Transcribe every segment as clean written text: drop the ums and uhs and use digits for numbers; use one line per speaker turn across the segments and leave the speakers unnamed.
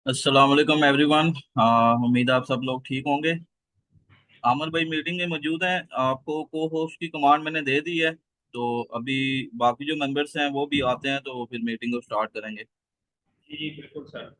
अस्सलाम वालेकुम एवरीवन। उम्मीद है आप सब लोग ठीक होंगे। आमर भाई मीटिंग में मौजूद हैं। आपको को होस्ट की कमांड मैंने दे दी है, तो अभी बाकी जो मेंबर्स हैं वो भी आते हैं तो फिर मीटिंग को स्टार्ट करेंगे।
जी जी बिल्कुल सर।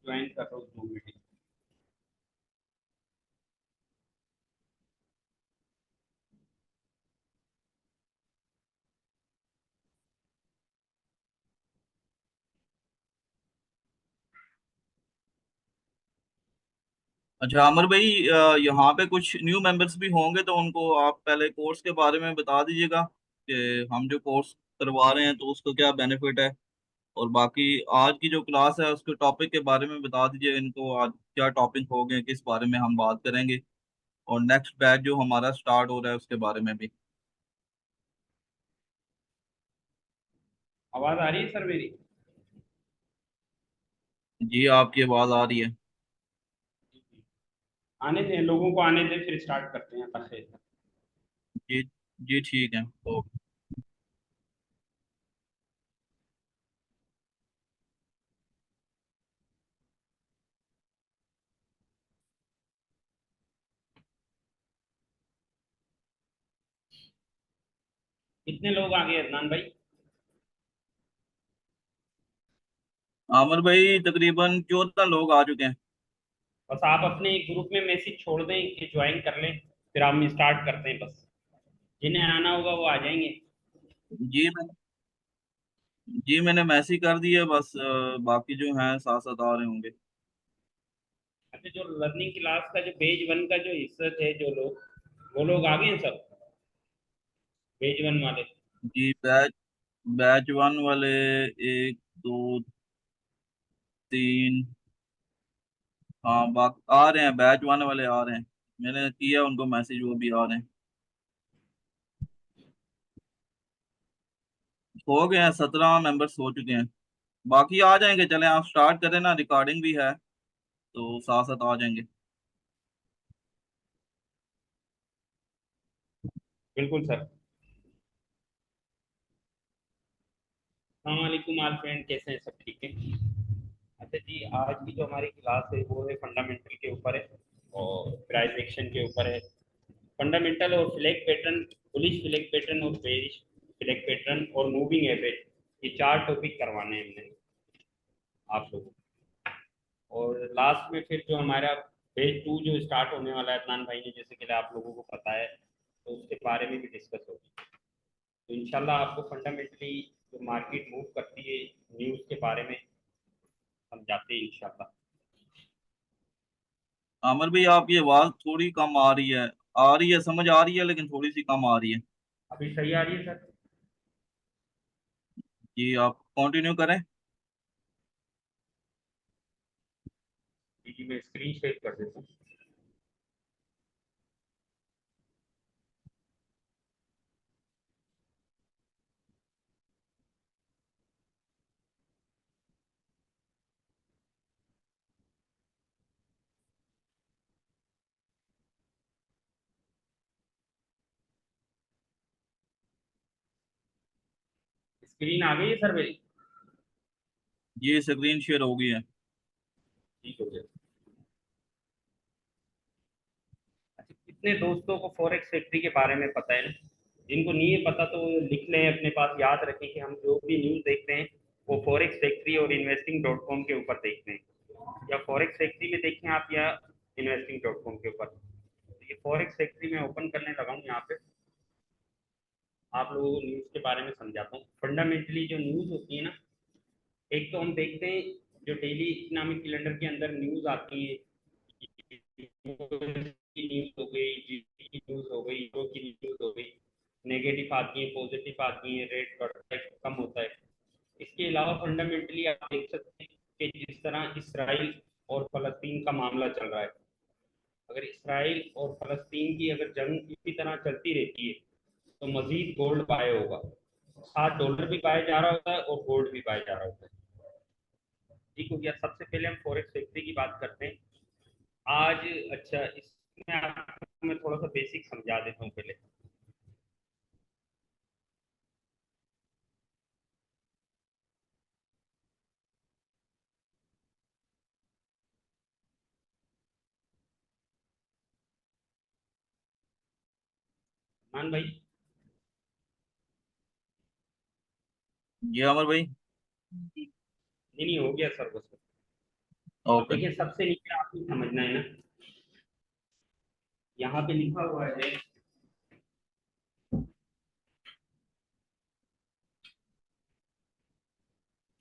ज्वाइन कर रहा हूँ जूम मीटिंग।
अच्छा आमर भाई, यहाँ पे कुछ न्यू मेंबर्स भी होंगे तो उनको आप पहले कोर्स के बारे में बता दीजिएगा कि हम जो कोर्स करवा रहे हैं तो उसका क्या बेनिफिट है। और बाकी आज की जो क्लास है उसके टॉपिक के बारे में बता दीजिए इनको, आज क्या टॉपिक हो गए, किस बारे में हम बात करेंगे। और नेक्स्ट बैच जो हमारा स्टार्ट हो रहा है उसके बारे में भी।
आवाज़ आ रही है सर मेरी?
जी आपकी आवाज़ आ रही है।
आने दें, लोगों को आने दें, फिर स्टार्ट करते हैं पखे।
जी जी ठीक है तो।
कितने लोग आ गए अदनान भाई?
आमिर भाई तकरीबन 14 लोग आ चुके हैं।
बस आप अपने ग्रुप में मैसेज छोड़ दें कि ज्वाइन कर लें, फिर हम स्टार्ट करते हैं। बस जिन्हें आना होगा वो आ जाएंगे।
जी मैं जी मैंने मैसेज कर दिया, बस बाकी जो हैं साथ साथ आ रहे होंगे।
अच्छा, जो लर्निंग क्लास का जो पेज वन का जो हिस्सा थे, जो लोग, वो लोग आ गए हैं सब? पेज वन वाले?
जी बैच बैच वन वाले, एक दो तीन, हाँ बाकी आ रहे हैं, बैच वन वाले आ रहे हैं। मैंने किया उनको मैसेज, वो भी आ रहे हैं। हो गए हैं, 17 मेंबर्स हो चुके हैं। बाकी आ जाएंगे, चले आप स्टार्ट करें ना, रिकॉर्डिंग भी है तो साथ साथ आ जाएंगे।
बिल्कुल सर। अस्सलाम आल फ्रेंड, कैसे हैं? सब ठीक है? अच्छा जी, आज की जो हमारी क्लास है वो है फंडामेंटल के ऊपर है, और प्राइस एक्शन के ऊपर है। फंडामेंटल और flag pattern, bullish flag pattern और बेरिश फ्लैग पैटर्न और मूविंग एवरेज, ये चार टॉपिक करवाने हैं हमने आप लोगों को। और लास्ट में फिर जो हमारा फेज टू जो स्टार्ट होने वाला है, अदनान भाई ने जैसे कि आप लोगों को पता है, तो उसके बारे में भी डिस्कस होगी। तो इंशाल्लाह आपको फंडामेंटली जो मार्केट मूव करती है, न्यूज़ के बारे में समझाते हैं इंशाल्लाह।
आमिर भाई आपकी आवाज़ थोड़ी कम आ रही है, समझ आ रही है लेकिन थोड़ी सी कम आ रही है।
अभी सही आ रही है सर?
जी आप कंटिन्यू करें।
जी जी, मैं स्क्रीन शेयर कर देता हूँ। स्क्रीन आ गई है सर मेरी?
ये स्क्रीन शेयर हो गई है।
ठीक हो गया। अच्छा, कितने दोस्तों को फॉरेक्स फैक्ट्री के बारे में पता है ना? जिनको नहीं है पता तो वो लिख लें अपने पास, याद रखें कि हम जो भी न्यूज़ देखते हैं वो फॉरेक्स फैक्ट्री और इन्वेस्टिंग डॉट कॉम के ऊपर देखते हैं। या फॉरेक्स फैक्ट्री में देखें आप, या investing.com के ऊपर। तो ये फॉरेक्स फैक्ट्री में ओपन करने लगा हूँ। यहाँ पे आप लोगों को न्यूज़ के बारे में समझाता हूँ। फंडामेंटली जो न्यूज़ होती है ना, एक तो हम देखते हैं जो डेली इकोनॉमिक कैलेंडर के अंदर न्यूज़ आती है, की न्यूज़ हो गई, जीडी की न्यूज़ हो गई, यूरो की न्यूज़ हो गई, नेगेटिव आती है, पॉजिटिव आती है, रेट बढ़ता है, कम होता है। इसके अलावा फंडामेंटली आप देख सकते हैं कि जिस तरह इसराइल और फलस्तीन का मामला चल रहा है, अगर इसराइल और फलस्तीन की अगर जंग इसी तरह चलती रहती है तो मजीद गोल्ड बाय होगा। $7 भी पाया जा रहा होता है और गोल्ड भी पाया जा रहा होता है। ठीक हो गया। सबसे पहले हम फॉरेक्स फैक्ट्री की बात करते हैं आज। अच्छा, इसमें आपको मैं थोड़ा सा बेसिक समझा देता हूँ पहले। मान भाई,
जी अमर भाई।
नहीं नहीं, हो गया सर बस। अब
ओके।
देखिए, सबसे नीचे आपको समझना है ना, यहाँ पे लिखा हुआ है,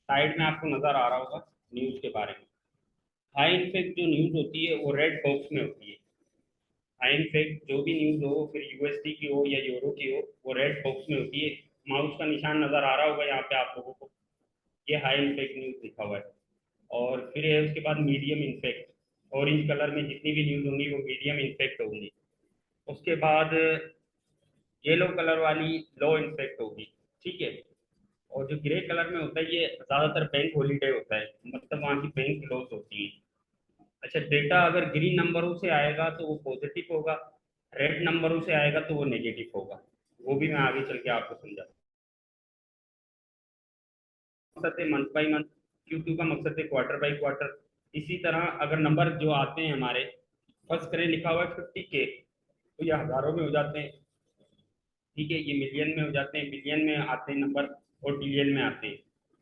साइड में आपको नजर आ रहा होगा न्यूज के बारे में। हाई इनफेक्ट जो न्यूज होती है वो रेड बॉक्स में होती है। हाई इनफेक्ट जो भी न्यूज हो, फिर यूएसडी की हो या यूरो की हो, वो रेड बॉक्स में होती है। माउस का निशान नजर आ रहा होगा यहाँ पे आप लोगों को, ये हाई इनफेक्ट न्यूज लिखा हुआ है। और फिर है उसके बाद मीडियम इन्फेक्ट, ऑरेंज कलर में जितनी भी न्यूज़ होंगी वो मीडियम इन्फेक्ट होंगी। उसके बाद येलो कलर वाली लो इन्फेक्ट होगी। ठीक है। और जो ग्रे कलर में होता है ये ज़्यादातर बैंक हॉलीडे होता है, मतलब वहाँ की बैंक क्लोज होती है। अच्छा, डेटा अगर ग्रीन नंबरों से आएगा तो वो पॉजिटिव होगा, रेड नंबरों से आएगा तो वो नेगेटिव होगा। वो भी मैं आगे चल के आपको समझा। मकसद है मंथ बाई मंथ, Q2 का मकसद है क्वार्टर बाई क्वार्टर। इसी तरह अगर नंबर जो आते हैं हमारे, फर्स्ट करें लिखा हुआ है 50K, तो ये हज़ारों में हो जाते हैं। ठीक है, ये मिलियन में हो जाते हैं, बिलियन में आते हैं नंबर, और ट्रिलियन में आते हैं।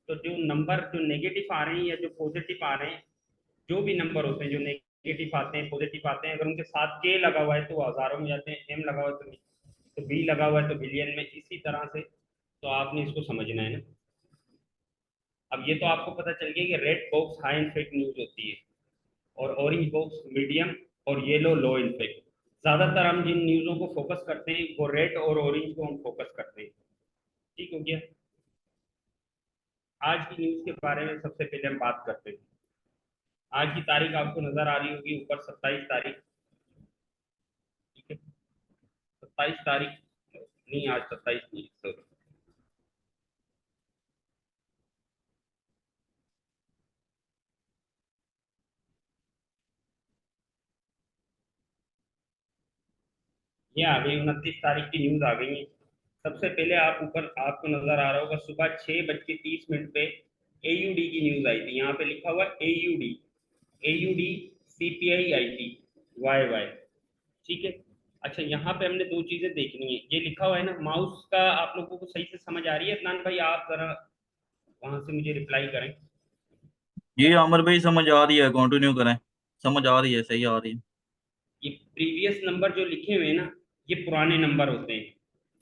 तो जो नंबर जो नेगेटिव आ रहे हैं या जो पॉजिटिव आ रहे हैं, जो भी नंबर होते हैं जो नेगेटिव आते हैं पॉजिटिव आते हैं, अगर उनके साथ के लगा हुआ है तो वो हज़ारों में जाते हैं, एम लगा हुआ है तो बी लगा हुआ है तो बिलियन में, इसी तरह से। तो आपने इसको समझना है ना। अब ये तो आपको पता चल गया कि red box high infect news होती है, और ऑरेंज बॉक्स मीडियम, और येलो लो इन्फेक्ट। ज्यादातर हम जिन न्यूज़ों को फोकस करते हैं वो रेड और ऑरेंज को हम फोकस करते हैं। ठीक हो गया। आज की न्यूज़ के बारे में सबसे पहले हम बात करते हैं। आज की तारीख आपको नजर आ रही होगी ऊपर, 27 तारीख। ठीक है, 27 तारीख, नहीं आज 27 नहीं, सॉरी। ये आ गई 29 तारीख की न्यूज़ आ गई है। सबसे पहले आप ऊपर आपको नजर आ रहा होगा सुबह 6:30 पे एयूडी की न्यूज़ आई थी। यहाँ पे लिखा हुआ एयूडी, एयूडी सीपीआई आई थी, वाई वाई। ठीक है। अच्छा, यहाँ पे हमने दो चीजें देखनी है। ये लिखा हुआ है ना, माउस का आप लोगों को सही से समझ आ रही है? अदनान भाई आप जरा वहां से मुझे रिप्लाई करें।
ये अमर भाई समझ आ रही है, कंटिन्यू करें। समझ आ रही है, सही आ रही है।
ये प्रीवियस नंबर जो लिखे हुए हैं ना, ये पुराने नंबर होते हैं।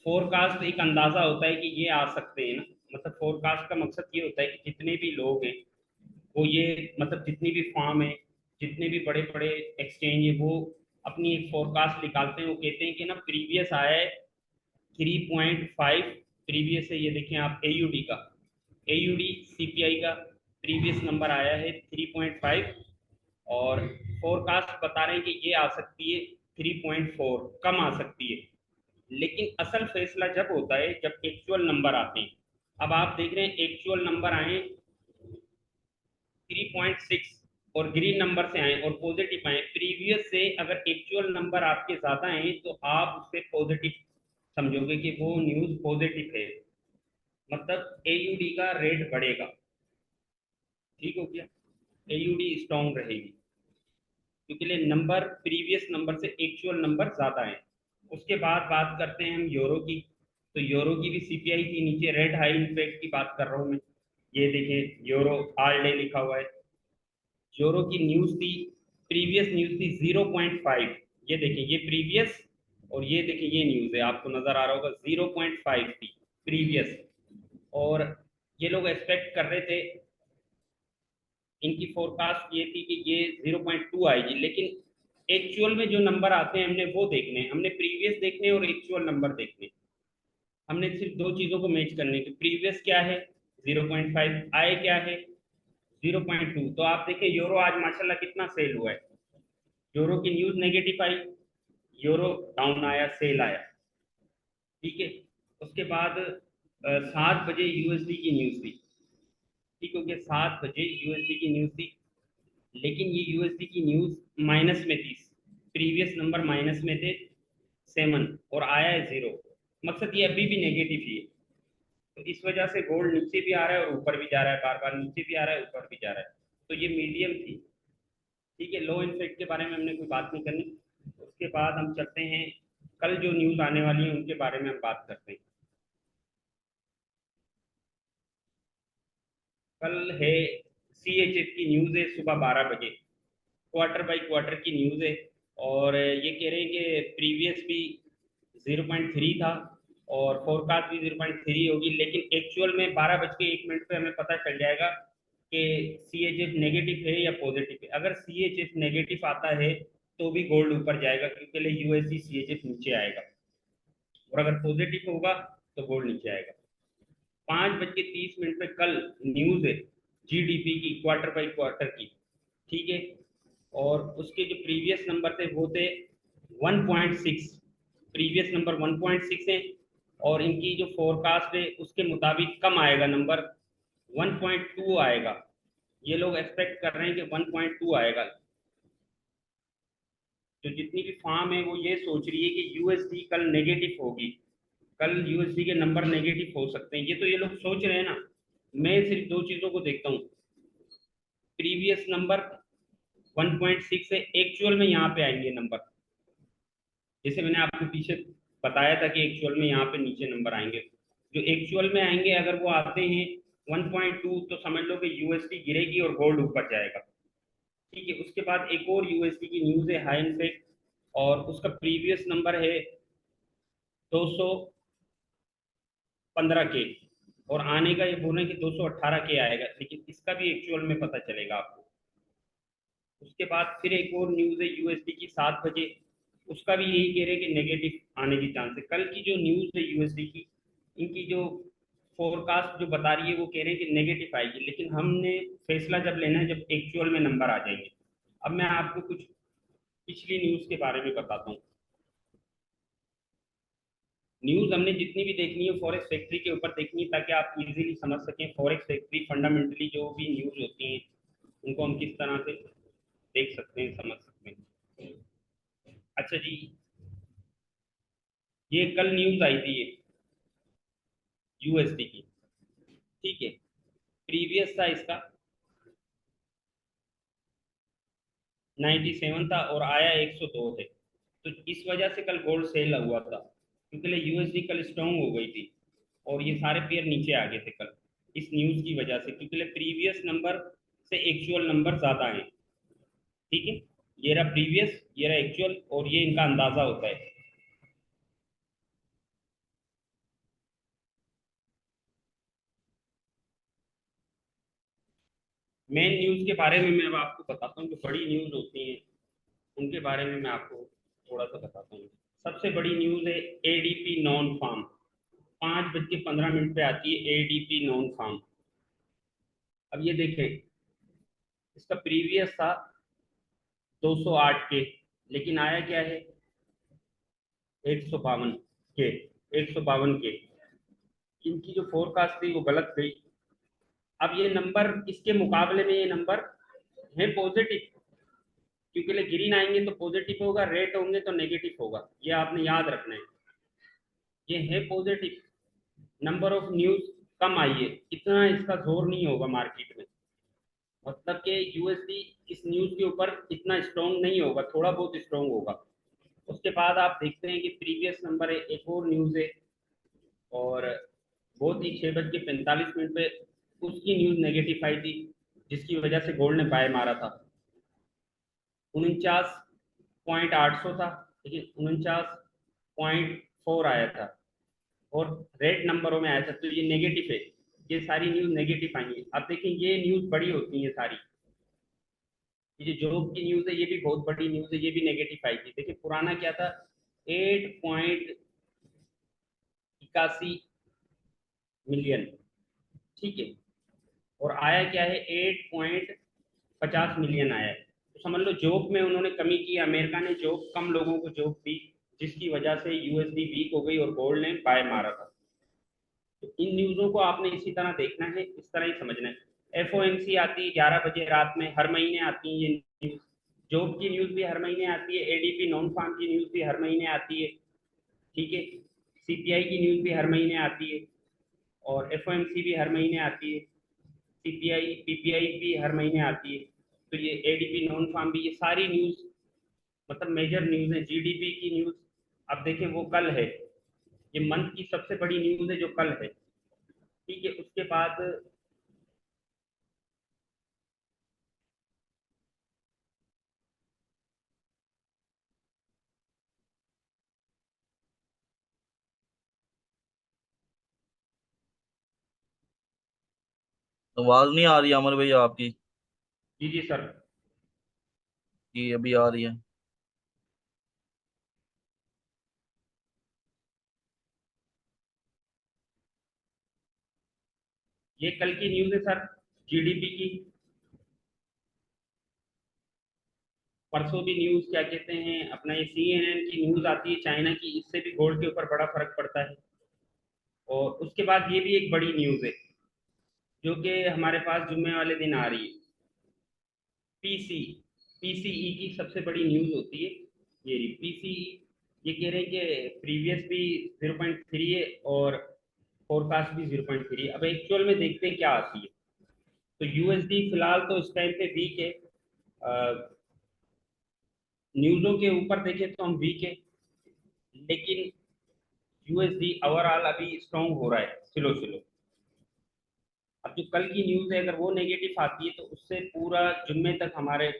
फोरकास्ट एक अंदाजा होता है कि ये आ सकते हैं ना, मतलब फोरकास्ट का मकसद ये होता है कि जितने भी लोग हैं वो ये, मतलब जितनी भी फार्म है, जितने भी बड़े बड़े एक्सचेंज है, वो अपनी एक फोरकास्ट निकालते हैं। वो कहते हैं कि ना प्रीवियस आया है 3.5। प्रीवियस है, ये देखें आप एयूडी का, एयूडी सीपीआई का प्रीवियस नंबर आया है 3.5, और फोरकास्ट बता रहे हैं कि ये आ सकती है 3.4, कम आ सकती है। लेकिन असल फैसला जब होता है जब एक्चुअल नंबर आते हैं। अब आप देख रहे हैं एक्चुअल नंबर आए 3.6, और ग्रीन नंबर से आए और पॉजिटिव आए। प्रीवियस से अगर एक्चुअल नंबर आपके ज्यादा हैं तो आप उससे पॉजिटिव समझोगे कि वो न्यूज पॉजिटिव है, मतलब एयूडी का रेट बढ़ेगा। ठीक हो गया, एयूडी स्ट्रॉन्ग रहेगी, क्योंकि लिए नंबर प्रीवियस नंबर से एक्चुअल नंबर ज्यादा है। उसके बाद बात करते हैं हम यूरो की। तो यूरो की भी सीपीआई थी, नीचे रेड हाई इम्पैक्ट की बात कर रहा हूँ मैं। ये देखिए यूरो ऑल डे लिखा हुआ है। यूरो की न्यूज़ थी, प्रीवियस न्यूज़ थी 0.5। ये देखिए, ये प्रीवियस, और ये देखिए ये न्यूज़ है, आपको नज़र आ रहा होगा 0.5 थी प्रीवियस। और ये लोग एक्सपेक्ट कर रहे थे, इनकी फोरकास्ट ये थी कि ये 0.2 आएगी, लेकिन एक्चुअल में जो नंबर आते हैं हमने वो देखने हैं, हमने प्रीवियस देखने और एक्चुअल नंबर देखने। हमने सिर्फ दो चीज़ों को मैच करने की, प्रीवियस क्या है 0.5, आए क्या है 0.2। तो आप देखिए यूरो आज माशाल्लाह कितना सेल हुआ है। यूरो की न्यूज़ नेगेटिव आई, यूरो डाउन आया, सेल आया। ठीक है। उसके बाद 7 बजे यूएसडी की न्यूज़ थी। ठीक हो गया, 7 बजे यूएसडी की न्यूज़ थी, लेकिन ये यूएसडी की न्यूज़ माइनस में थी, प्रीवियस नंबर माइनस में थे 7 और आया है 0। मकसद ये अभी भी नेगेटिव ही है। तो इस वजह से गोल्ड नीचे भी आ रहा है और ऊपर भी जा रहा है, बार बार नीचे भी आ रहा है, ऊपर भी जा रहा है। तो ये मीडियम थी। ठीक है, लो इन्फेक्ट के बारे में हमने कोई बात नहीं करनी। उसके बाद हम चलते हैं, कल जो न्यूज़ आने वाली है उनके बारे में हम बात करते हैं। कल है सीएचएफ की न्यूज़ है सुबह 12 बजे, क्वार्टर बाय क्वार्टर की न्यूज़ है। और ये कह रहे हैं कि प्रीवियस भी 0.3 था और फोरकास्ट भी 0.3 होगी, लेकिन एक्चुअल में 12 बज के 1 मिनट पे हमें पता चल जाएगा कि सीएचएफ नेगेटिव है या पॉजिटिव है। अगर सीएचएफ नेगेटिव आता है तो भी गोल्ड ऊपर जाएगा, क्योंकि यूएसडी सीएचएफ नीचे आएगा, और अगर पॉजिटिव होगा तो गोल्ड नीचे आएगा। 5 बज के 30 मिनट पे कल न्यूज़ है जीडीपी की, क्वार्टर बाई क्वार्टर की। ठीक है। और उसके जो प्रीवियस नंबर थे वो थे 1.6, प्रीवियस नंबर 1.6 है, और इनकी जो फोरकास्ट है उसके मुताबिक कम आएगा नंबर, 1.2 आएगा। ये लोग एक्सपेक्ट कर रहे हैं कि 1.2 आएगा। जो जितनी भी फार्म है वो ये सोच रही है कि यूएसडी कल नेगेटिव होगी, कल यूएसडी के नंबर नेगेटिव हो सकते हैं। ये तो ये लोग सोच रहे हैं ना, मैं सिर्फ दो चीज़ों को देखता हूँ, प्रीवियस नंबर 1.6 है, एक्चुअल में यहाँ पे आएंगे नंबर, जैसे मैंने आपको पीछे बताया था कि एक्चुअल में यहाँ पे नीचे नंबर आएंगे। जो एक्चुअल में आएंगे अगर वो आते हैं 1.2 तो समझ लो कि यूएसडी गिरेगी और गोल्ड ऊपर जाएगा। ठीक है। उसके बाद एक और यूएसडी की न्यूज़ है हाई इनफेक्ट, और उसका प्रीवियस नंबर है 215 के, और आने का ये बोल रहे हैं कि 218 के आएगा, लेकिन इसका भी एक्चुअल में पता चलेगा आपको। उसके बाद फिर एक और न्यूज़ है यूएसडी की 7 बजे, उसका भी यही कह रहे हैं कि नेगेटिव आने की चांस है। कल की जो न्यूज़ है यूएसडी की, इनकी जो फोरकास्ट जो बता रही है वो कह रहे हैं कि नेगेटिव आएगी, लेकिन हमने फैसला जब लेना है जब एक्चुअल में नंबर आ जाएंगे। अब मैं आपको कुछ पिछली न्यूज़ के बारे में बताता हूँ। न्यूज़ हमने जितनी भी देखनी है फॉरेक्स फैक्ट्री के ऊपर देखनी है, ताकि आप इजीली समझ सकें फॉरेक्स फैक्ट्री फंडामेंटली जो भी न्यूज़ होती हैं उनको हम किस तरह से देख सकते हैं, समझ सकते हैं। अच्छा जी, ये कल न्यूज़ आई थी ये यूएसडी की। ठीक है। प्रीवियस था इसका 97 था और आया 102 है। तो इस वजह से कल गोल्ड सेल हुआ था, क्योंकि यूएसडी कल स्ट्रॉन्ग हो गई थी और ये सारे पेयर नीचे आ गए थे कल इस न्यूज़ की वजह से, क्योंकि प्रीवियस नंबर से एक्चुअल नंबर ज़्यादा है। ठीक है। ये रहा प्रीवियस, ये रहा एक्चुअल, और ये इनका अंदाज़ा होता है। मेन न्यूज़ के बारे में मैं अब आपको बताता हूँ, जो बड़ी न्यूज़ होती हैं उनके बारे में मैं आपको थोड़ा सा बताता हूँ। सबसे बड़ी न्यूज़ है एडीपी नॉन फार्म, 5 बज के 15 मिनट पे आती है एडीपी नॉन फार्म। अब ये देखें, इसका प्रीवियस था 208 के, लेकिन आया क्या है 152 के, 152 के। इनकी जो फोरकास्ट थी वो गलत गई। अब ये नंबर इसके मुकाबले में ये नंबर है पॉजिटिव, क्योंकि ग्रीन आएंगे तो पॉजिटिव होगा, रेड होंगे तो नेगेटिव होगा, ये आपने याद रखना है। ये है पॉजिटिव, नंबर ऑफ न्यूज कम आई है, इतना इसका जोर नहीं होगा मार्केट में, मतलब कि यूएसडी इस न्यूज के ऊपर इतना स्ट्रॉन्ग नहीं होगा, थोड़ा बहुत स्ट्रॉन्ग होगा। उसके बाद आप देखते हैं कि प्रीवियस नंबर है, एक और न्यूज है, और बहुत ही 6 बज के 45 मिनट पे उसकी न्यूज नेगेटिव आई थी, जिसकी वजह से गोल्ड ने बाय मारा था। 49.800 था, लेकिन 49.4 आया था और रेड नंबरों में आया था, तो ये नेगेटिव है। ये सारी न्यूज़ नेगेटिव आई है। आप देखें ये न्यूज़ बड़ी होती है सारी। ये जो जॉब की न्यूज़ है ये भी बहुत बड़ी न्यूज़ है, ये भी नेगेटिव आई थी। देखिए पुराना क्या था, 8.81 मिलियन, ठीक है, और आया क्या है 8.50 मिलियन आया है। तो समझ लो जॉब में उन्होंने कमी की, अमेरिका ने जॉब कम लोगों को जॉब दी, जिसकी वजह से यूएसडी वीक हो गई और गोल्ड ने बाय मारा था। तो इन न्यूज़ों को आपने इसी तरह देखना है, इस तरह ही समझना है। एफओएमसी आती है 11 बजे रात में, हर महीने आती है ये न्यूज़। जॉब की न्यूज़ भी हर महीने आती है, एडीपी नॉन फार्म की न्यूज़ भी हर महीने आती है, ठीक है, सीपीआई की न्यूज़ भी हर महीने आती है, और एफओएमसी भी हर महीने आती है, सीपीआई पीपीआई भी हर महीने आती है। तो ये एडीपी नॉन फार्म भी, ये सारी न्यूज़ मतलब मेजर न्यूज़ है। जीडीपी की न्यूज़ अब देखें वो कल है, ये मंथ की सबसे बड़ी न्यूज़ है जो कल है, ठीक है। उसके बाद
आवाज नहीं आ रही अमर भाई आपकी?
जी जी सर।
कि अभी आ रही है।
ये कल की न्यूज़ है सर, जीडीपी की। परसों भी न्यूज़ क्या कहते हैं अपना ये सीएनएन की न्यूज़ आती है चाइना की, इससे भी गोल्ड के ऊपर बड़ा फर्क पड़ता है। और उसके बाद ये भी एक बड़ी न्यूज़ है जो कि हमारे पास जुम्मे वाले दिन आ रही है, पीसी पीसीई की सबसे बड़ी न्यूज़ होती है ये रही पीसीई। ये कह रहे हैं कि प्रीवियस भी 0.3 है और फोरकास्ट भी 0.3 है। अब एक्चुअल में देखते हैं क्या आती है। तो यूएसडी फिलहाल तो इस टाइम पे वीक है, न्यूज़ों के ऊपर देखें तो हम वीक है, लेकिन यूएसडी ओवरऑल अभी स्ट्रॉन्ग हो रहा है स्लो स्लो। अब जो कल की न्यूज़ है अगर वो नेगेटिव आती है तो उससे पूरा जुम्मे तक हमारे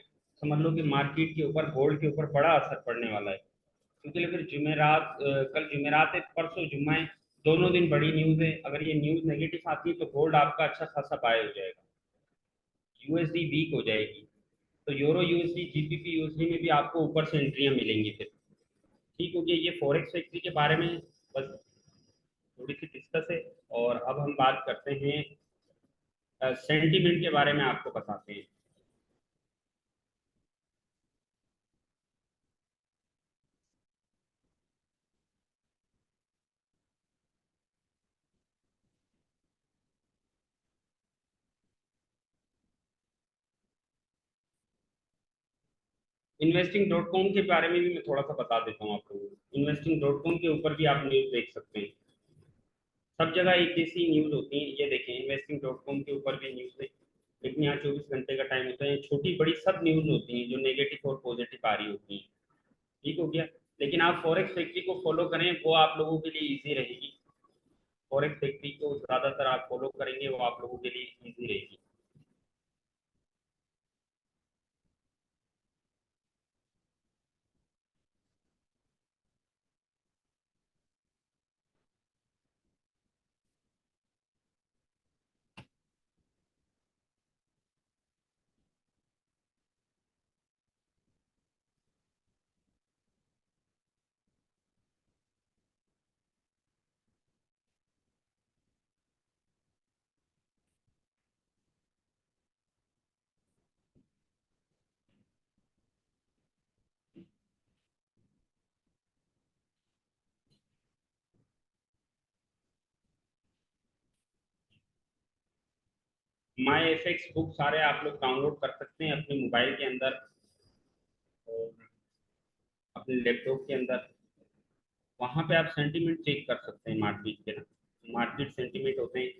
समझ लो कि मार्केट के ऊपर गोल्ड के ऊपर बड़ा असर पड़ने वाला है। क्योंकि फिर जुमेरात, कल जुमेरात है, परसों जुम्मा है, दोनों दिन बड़ी न्यूज़ है। अगर ये न्यूज़ नेगेटिव आती है तो गोल्ड आपका अच्छा खासा बाय हो जाएगा, यूएसडी वीक हो जाएगी। तो यूरो यूएसडी जीबीपी यूएसडी में भी आपको ऊपर से एंट्रियां मिलेंगी फिर। ठीक हो गया, ये फॉरेक्स फैक्ट्री के बारे में बस थोड़ी सी डिस्कस है। और अब हम बात करते हैं सेंटीमेंट के बारे में, आपको बताते हैं। इन्वेस्टिंग डॉट कॉम के बारे में भी मैं थोड़ा सा बता देता हूँ आपको। इन्वेस्टिंग डॉट कॉम के ऊपर भी आप न्यूज़ देख सकते हैं, सब जगह एक जैसी न्यूज़ होती है। ये देखें इन्वेस्टिंग डॉट कॉम के ऊपर भी न्यूज़ है, लेकिन यहाँ 24 घंटे का टाइम होता है, छोटी बड़ी सब न्यूज़ होती हैं जो नेगेटिव और पॉजिटिव आ रही होती हैं। ठीक हो गया, लेकिन आप फॉरेक्स फैक्ट्री को फॉलो करें, वो आप लोगों के लिए ईजी रहेगी। फॉरेक्स फैक्ट्री को ज़्यादातर आप फॉलो करेंगे, वो आप लोगों के लिए ईजी रहेगी। माई एफ एक्स बुक सारे आप लोग डाउनलोड कर सकते हैं अपने मोबाइल के अंदर और अपने लैपटॉप के अंदर। वहाँ पे आप सेंटीमेंट चेक कर सकते हैं मार्केट के ना, मार्केट सेंटीमेंट होते हैं।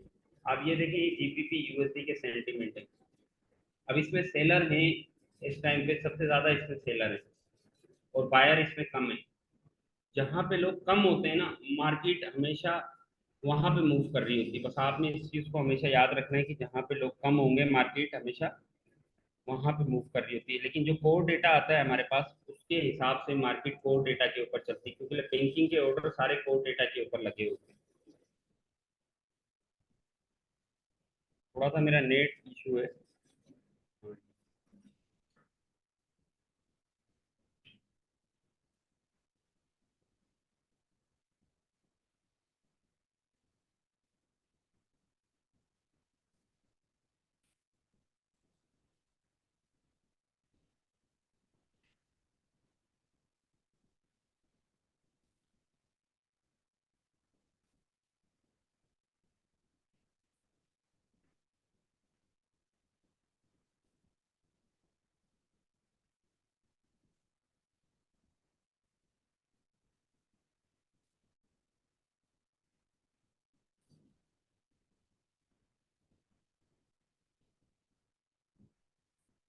आप ये देखें ये जीबीपी यूएसडी के सेंटीमेंट है। अब इसमें सेलर हैं, इस टाइम पे सबसे ज़्यादा इसमें सेलर है और बायर इसमें कम है। जहाँ पे लोग कम होते हैं ना, मार्केट हमेशा वहाँ पे मूव कर रही होती है। बस आपने इस चीज़ को हमेशा याद रखना है कि जहाँ पे लोग कम होंगे मार्केट हमेशा वहां पे मूव कर रही होती है, लेकिन जो कोर डेटा आता है हमारे पास उसके हिसाब से मार्केट कोर डेटा के ऊपर चलती है, क्योंकि बैंकिंग के ऑर्डर सारे कोर डेटा के ऊपर लगे होते हैं। थोड़ा सा मेरा नेट इशू है।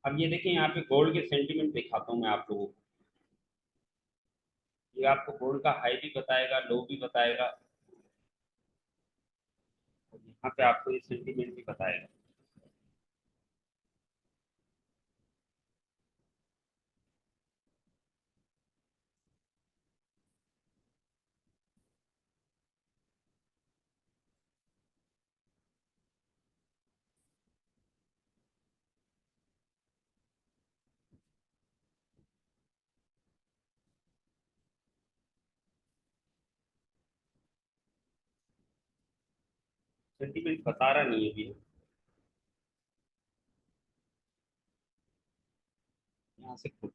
अब ये देखिए, यहाँ पे गोल्ड के सेंटीमेंट दिखाता हूँ मैं आप लोगों को। ये आपको गोल्ड का हाई भी बताएगा, लो भी बताएगा, और यहाँ पे आपको ये सेंटीमेंट भी बताएगा। सेंटीमेंट बता रहा नहीं है अभी। यहाँ से खुद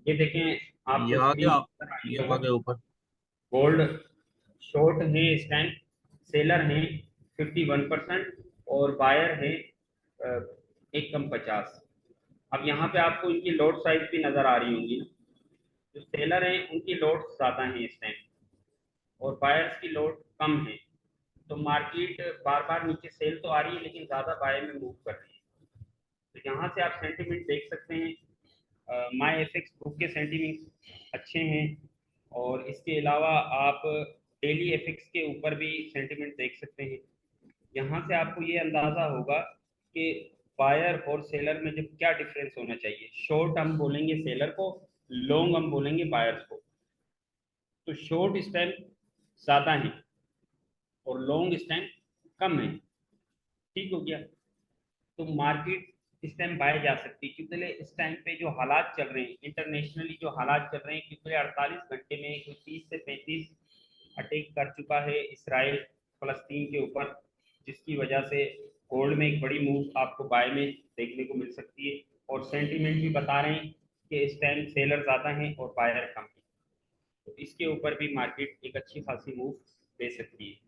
ये देखें,
ये
आपको
आ
स्क्रीन
गया।
पर आ
ये
गया
आ
होगा।
गया ऊपर।
गोल्ड शॉर्ट है इस टाइम, सेलर है 51% और बायर है 1 कम 50। अब यहाँ पे आपको इनकी लॉट साइज भी नजर आ रही होंगी ना। जो सेलर हैं उनकी लॉट ज्यादा है इस टाइम, और बायर्स की लॉट कम है। तो मार्केट बार बार नीचे सेल तो आ रही है, लेकिन ज्यादा बाय में मूव कर रही है। तो यहाँ से आप सेंटीमेंट देख सकते हैं। माई एफ एक्स बुक के सेंटीमेंट अच्छे हैं, और इसके अलावा आप डेली एफ एक्स के ऊपर भी सेंटीमेंट देख सकते हैं। यहाँ से आपको ये अंदाज़ा होगा कि बायर और सेलर में जब क्या डिफरेंस होना चाहिए। शॉर्ट हम बोलेंगे सेलर को, लॉन्ग हम बोलेंगे बायर्स को। तो शॉर्ट इस टाइम ज़्यादा है और लॉन्ग इस टाइम कम है। ठीक हो गया। तो मार्केट इस टाइम बाय जा सकती है, क्योंकि इस टाइम पे जो हालात चल रहे हैं इंटरनेशनली, जो हालात चल रहे हैं, क्योंकि 48 घंटे में कोई 30 से 35 अटैक कर चुका है इसराइल फलस्तीन के ऊपर, जिसकी वजह से गोल्ड में एक बड़ी मूव आपको बाय में देखने को मिल सकती है। और सेंटीमेंट भी बता रहे हैं कि इस टाइम सेलर ज़्यादा हैं और बायर कम है। तो इसके ऊपर भी मार्केट एक अच्छी खासी मूव दे सकती है।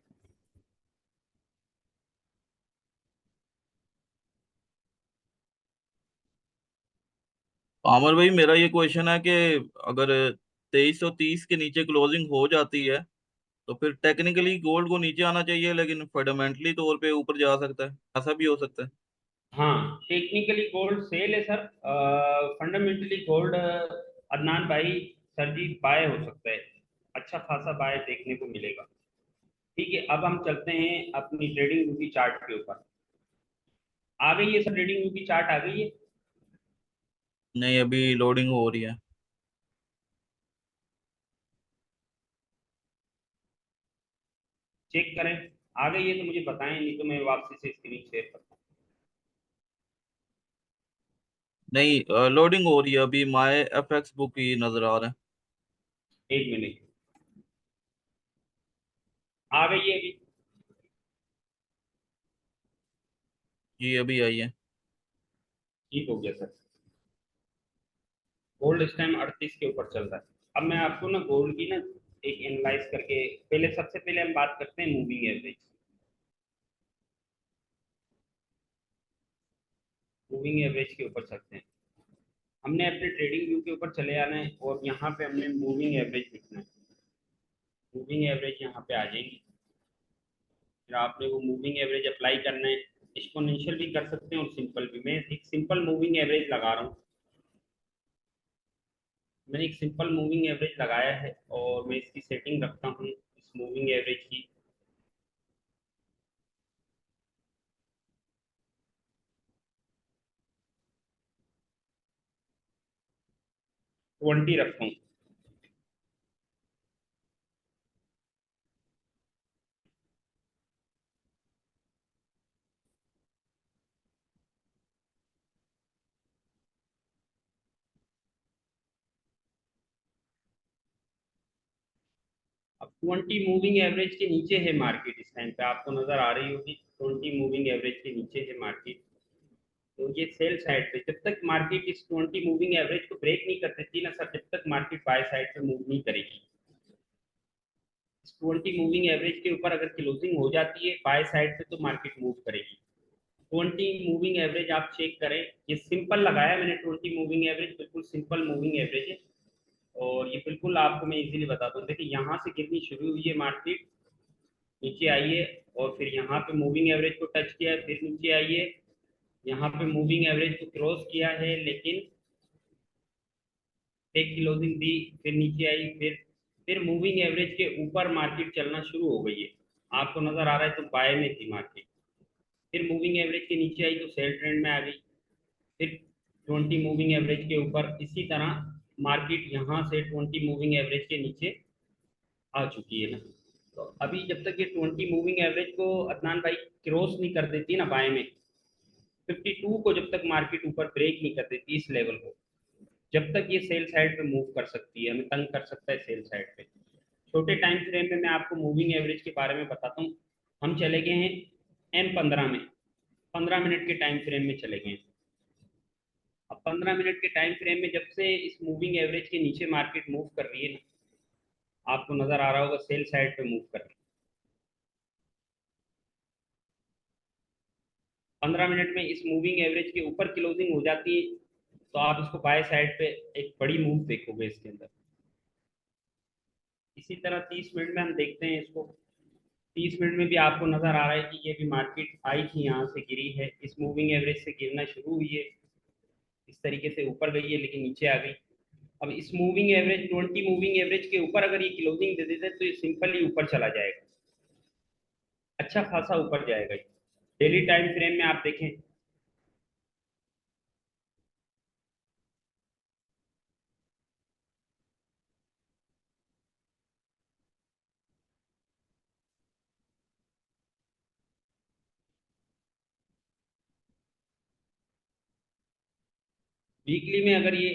आमर भाई, मेरा ये क्वेश्चन है कि अगर 2330 के नीचे क्लोजिंग हो जाती है तो फिर टेक्निकली गोल्ड को नीचे आना चाहिए, लेकिन फंडामेंटली तौर पे ऊपर जा सकता है। ऐसा भी हो सकता है।
हाँ, टेक्निकली गोल्ड सेल है सर। फंडामेंटली गोल्ड अदनान भाई, सर जी बाय हो सकता है, अच्छा खासा बाय देखने को मिलेगा। ठीक है, अब हम चलते हैं अपनी ट्रेडिंग व्यू की चार्ट के ऊपर। आ गई है सर, ट्रेडिंग व्यू की चार्ट आ गई है।
नहीं, अभी लोडिंग हो रही है।
चेक करें, आ गई है तो मुझे बताएं, नहीं तो मैं वापसी से स्क्रीन शेयर करता
नहीं, लोडिंग हो रही है। अभी माई एफ एक्स बुक ही नजर आ रहा है।
हूँ। 1 मिनट, आ गई है अभी।
जी, अभी आई है।
ठीक हो गया सर। गोल्ड इस टाइम 38 के ऊपर चल रहा है। अब मैं आपको ना गोल्ड की ना एक एनालाइज करके, पहले सबसे पहले हम बात करते हैं मूविंग एवरेज। मूविंग एवरेज के ऊपर चलते हैं। हमने अपने ट्रेडिंग व्यू के ऊपर चले आना है और यहाँ पे हमने मूविंग एवरेज लिखना है। मूविंग एवरेज यहाँ पे आ जाएंगी, फिर आपने वो मूविंग एवरेज अप्लाई करना है। एक्सपोनेंशियल भी कर सकते हैं और सिंपल भी। मैं एक सिंपल मूविंग एवरेज लगा रहा हूँ। मैंने एक सिंपल मूविंग एवरेज लगाया है और मैं इसकी सेटिंग रखता हूँ इस मूविंग एवरेज की। ट्वेंटी रखता हूँ। अब 20 मूविंग एवरेज के नीचे है मार्केट, इस टाइम पे आपको नजर आ रही होगी 20 मूविंग एवरेज के नीचे है मार्केट। तो ये सेल साइड पे, जब तक मार्केट इस 20 मूविंग एवरेज को ब्रेक नहीं कर देती ना सर, जब तक मार्केट बाय साइड पे मूव नहीं करेगी। इस 20 मूविंग एवरेज के ऊपर अगर क्लोजिंग हो जाती है बाय साइड पे तो मार्केट मूव करेगी। 20 मूविंग एवरेज आप चेक करें, ये सिंपल लगाया मैंने 20 मूविंग एवरेज, बिल्कुल सिंपल मूविंग एवरेज है। और ये बिल्कुल आपको मैं इजीली बताता हूँ। देखिए यहाँ से गिरनी शुरू हुई है मार्केट, नीचे आई है और फिर यहाँ पे मूविंग एवरेज को टच किया है, फिर नीचे आई है, यहाँ पे मूविंग एवरेज को क्रॉस किया है लेकिन एक क्लोजिंग दी, फिर नीचे आई, फिर मूविंग एवरेज के ऊपर मार्केट चलना शुरू हो गई है। आपको नजर आ रहा है तो बाय में थी मार्केट, फिर मूविंग एवरेज के नीचे आई तो सेल ट्रेंड में आ गई, फिर 20 मूविंग एवरेज के ऊपर। इसी तरह मार्केट यहाँ से 20 मूविंग एवरेज के नीचे आ चुकी है ना। तो अभी जब तक ये 20 मूविंग एवरेज को अदनान भाई क्रॉस नहीं कर देती ना बाय में, 52 को जब तक मार्केट ऊपर ब्रेक नहीं कर देती इस लेवल को, जब तक ये सेल साइड पे मूव कर सकती है, हमें तंग कर सकता है सेल साइड पे। छोटे टाइम फ्रेम में मैं आपको मूविंग एवरेज के बारे में बताता हूँ। हम चले गए हैं M15 में, 15 मिनट के टाइम फ्रेम में चले गए हैं। अब 15 मिनट के टाइम फ्रेम में जब से इस मूविंग एवरेज के नीचे मार्केट मूव कर रही है ना, आपको नजर आ रहा होगा सेल साइड पे मूव कर रही है। 15 मिनट में इस मूविंग एवरेज के ऊपर क्लोजिंग हो जाती है तो आप इसको बाय साइड पे एक बड़ी मूव देखोगे इसके अंदर। इसी तरह 30 मिनट में हम देखते हैं इसको। 30 मिनट में भी आपको नजर आ रहा है कि ये भी मार्केट आई थी, यहाँ से गिरी है, इस मूविंग एवरेज से गिरना शुरू हुई है, इस तरीके से ऊपर गई है लेकिन नीचे आ गई। अब इस मूविंग एवरेज 20 मूविंग एवरेज के ऊपर अगर ये क्लोजिंग दे देते तो ये सिंपली ऊपर चला जाएगा, अच्छा खासा ऊपर जाएगा। डेली टाइम फ्रेम में आप देखें, वीकली में अगर ये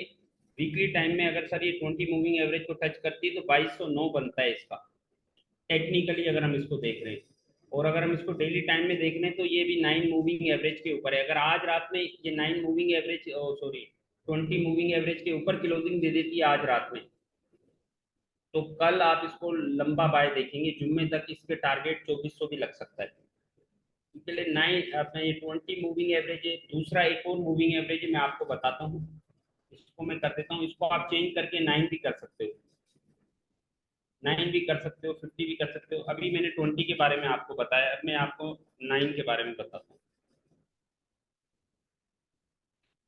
वीकली टाइम में अगर सर ये 20 मूविंग एवरेज को टच करती है तो 2209 बनता है इसका, टेक्निकली अगर हम इसको देख रहे हैं। और अगर हम इसको डेली टाइम में देख रहे हैं तो ये भी 9 मूविंग एवरेज के ऊपर है। अगर आज रात में ये 9 moving average, sorry 20 moving average के ऊपर क्लोजिंग दे देती है आज रात में, तो कल आप इसको लंबा बाय देखेंगे, जुम्मे तक इसके टारगेट 2400 भी लग सकता है। इसके लिए 9 अपना ये 20 मूविंग एवरेज है। दूसरा एक और मूविंग एवरेज मैं आपको बताता हूँ, इसको मैं कर देता हूँ, इसको आप चेंज करके 9 भी कर सकते हो, 9 भी कर सकते हो, 50 भी कर सकते हो। अभी मैंने 20 के बारे में आपको बताया, अब मैं आपको 9 के बारे में बताता हूँ।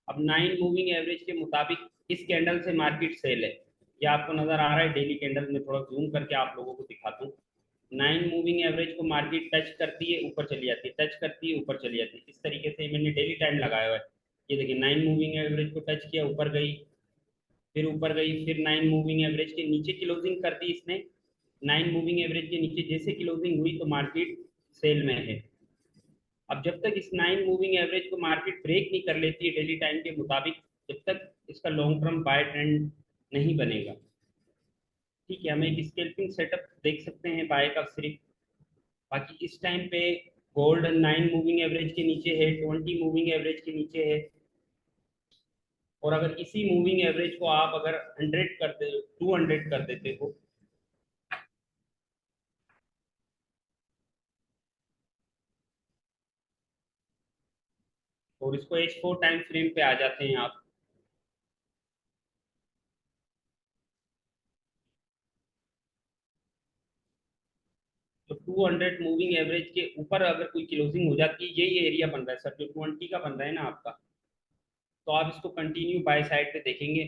अब 9 मूविंग एवरेज के मुताबिक इस कैंडल से मार्केट सेल है, ये आपको नजर आ रहा है डेली कैंडल में, थोड़ा जूम करके आप लोगों को दिखाता हूँ। 9 मूविंग एवरेज को मार्केट टच करती है ऊपर चली जाती है, टच करती है ऊपर चली जाती है, इस तरीके से मैंने डेली टाइम लगाया हुआ है। ये देखिए 9 मूविंग एवरेज को टच किया, ऊपर गई, फिर ऊपर गई, फिर 9 मूविंग एवरेज के नीचे क्लोजिंग कर दी इसने। 9 मूविंग एवरेज के नीचे जैसे क्लोजिंग हुई तो मार्केट सेल में है। अब जब तक इस 9 मूविंग एवरेज को मार्केट ब्रेक नहीं कर लेती है डेली टाइम के मुताबिक, जब तक इसका लॉन्ग टर्म बाय ट्रेंड नहीं बनेगा। ठीक है, हम एक स्केल्पिंग सेटअप देख सकते हैं बाय का सिर्फ। बाकी इस टाइम पे गोल्ड 9 मूविंग एवरेज के नीचे है, 20 मूविंग एवरेज के नीचे है। और अगर इसी मूविंग एवरेज को आप अगर 100 कर दे, 200 कर देते हो, और इसको H4 टाइम फ्रेम पे आ जाते हैं आप, 200 मूविंग एवरेज के ऊपर अगर कोई क्लोजिंग हो जाती है, यही एरिया बन रहा है सर, जो 20 का बन रहा है ना आपका, तो आप इसको कंटिन्यू बाय साइड पे देखेंगे।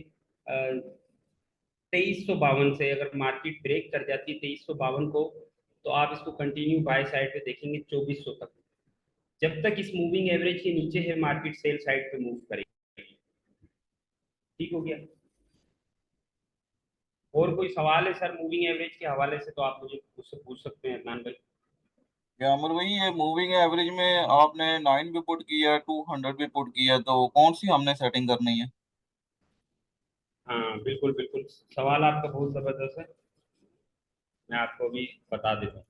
2352 से अगर मार्केट ब्रेक कर जाती है 2352 को, तो आप इसको कंटिन्यू बाय साइड पे देखेंगे 2400 तक। जब तक इस मूविंग एवरेज के नीचे है मार्केट सेल साइड पे मूव करेगी। ठीक हो गया। और कोई सवाल है सर मूविंग एवरेज के हवाले से तो आप मुझे मुझसे पूछ सकते हैं अदनान भाई।
क्या अमर भाई, ये मूविंग एवरेज में आपने 9 भी पुट किया, 200 भी पुट किया, तो कौन सी हमने सेटिंग करनी है?
हाँ बिल्कुल बिल्कुल, सवाल आपका बहुत ज़बरदस्त है, मैं आपको अभी बता देता हूँ।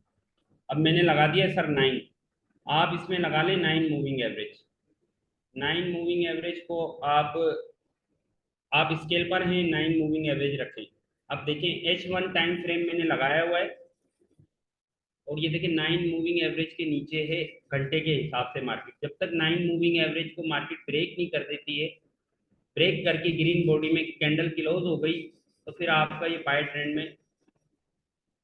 अब मैंने लगा दिया सर 9, आप इसमें लगा लें 9 मूविंग एवरेज। 9 मूविंग एवरेज को आप स्केल पर हैं, 9 मूविंग एवरेज रखें। अब देखें H1 टाइम फ्रेम मैंने लगाया हुआ है, और ये देखिए 9 मूविंग एवरेज के नीचे है घंटे के हिसाब से मार्केट। जब तक 9 मूविंग एवरेज को मार्केट ब्रेक नहीं कर देती है, ब्रेक करके ग्रीन बॉडी में कैंडल क्लोज हो गई, तो फिर आपका ये बाय ट्रेंड में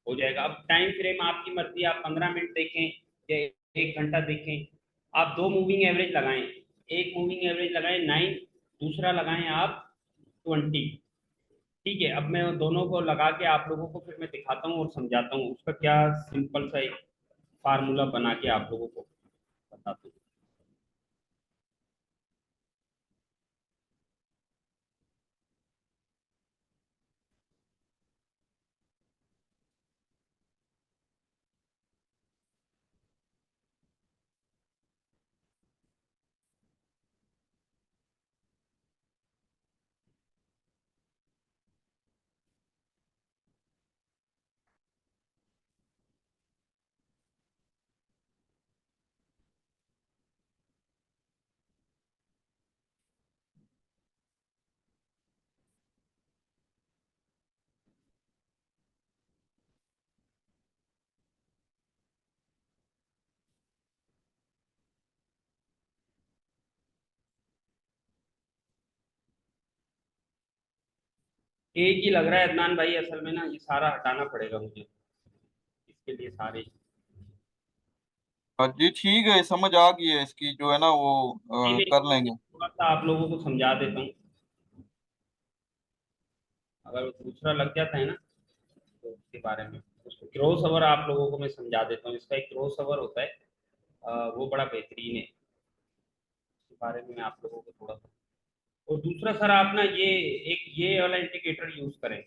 हो जाएगा। अब टाइम फ्रेम आपकी मर्जी, आप 15 मिनट देखें या 1 घंटा देखें। आप दो मूविंग एवरेज लगाएं, एक मूविंग एवरेज लगाएं 9, दूसरा लगाएं आप 20। ठीक है, अब मैं दोनों को लगा के आप लोगों को फिर मैं दिखाता हूँ और समझाता हूँ उसका क्या सिंपल सा एक फार्मूला बना के आप लोगों को बताता हूँ। एक ही लग रहा है अदनान भाई, असल में ना ये सारा हटाना पड़ेगा मुझे, इसके लिए सारे।
हाँ जी, ठीक है, समझ आ गई है इसकी जो है ना वो
नहीं, मेरी
कर
कोशिश
लेंगे।
थोड़ा सा आप लोगों को समझा देता हूँ, अगर दूसरा लग जाता है ना तो उसके बारे में, उसको क्रॉस ओवर आप लोगों को मैं समझा देता हूँ। इसका एक क्रॉस ओवर होता है, वो बड़ा बेहतरीन है, उसके बारे में मैं आप लोगों को थोड़ा सा। और दूसरा सर आप ना ये वाला इंडिकेटर यूज करें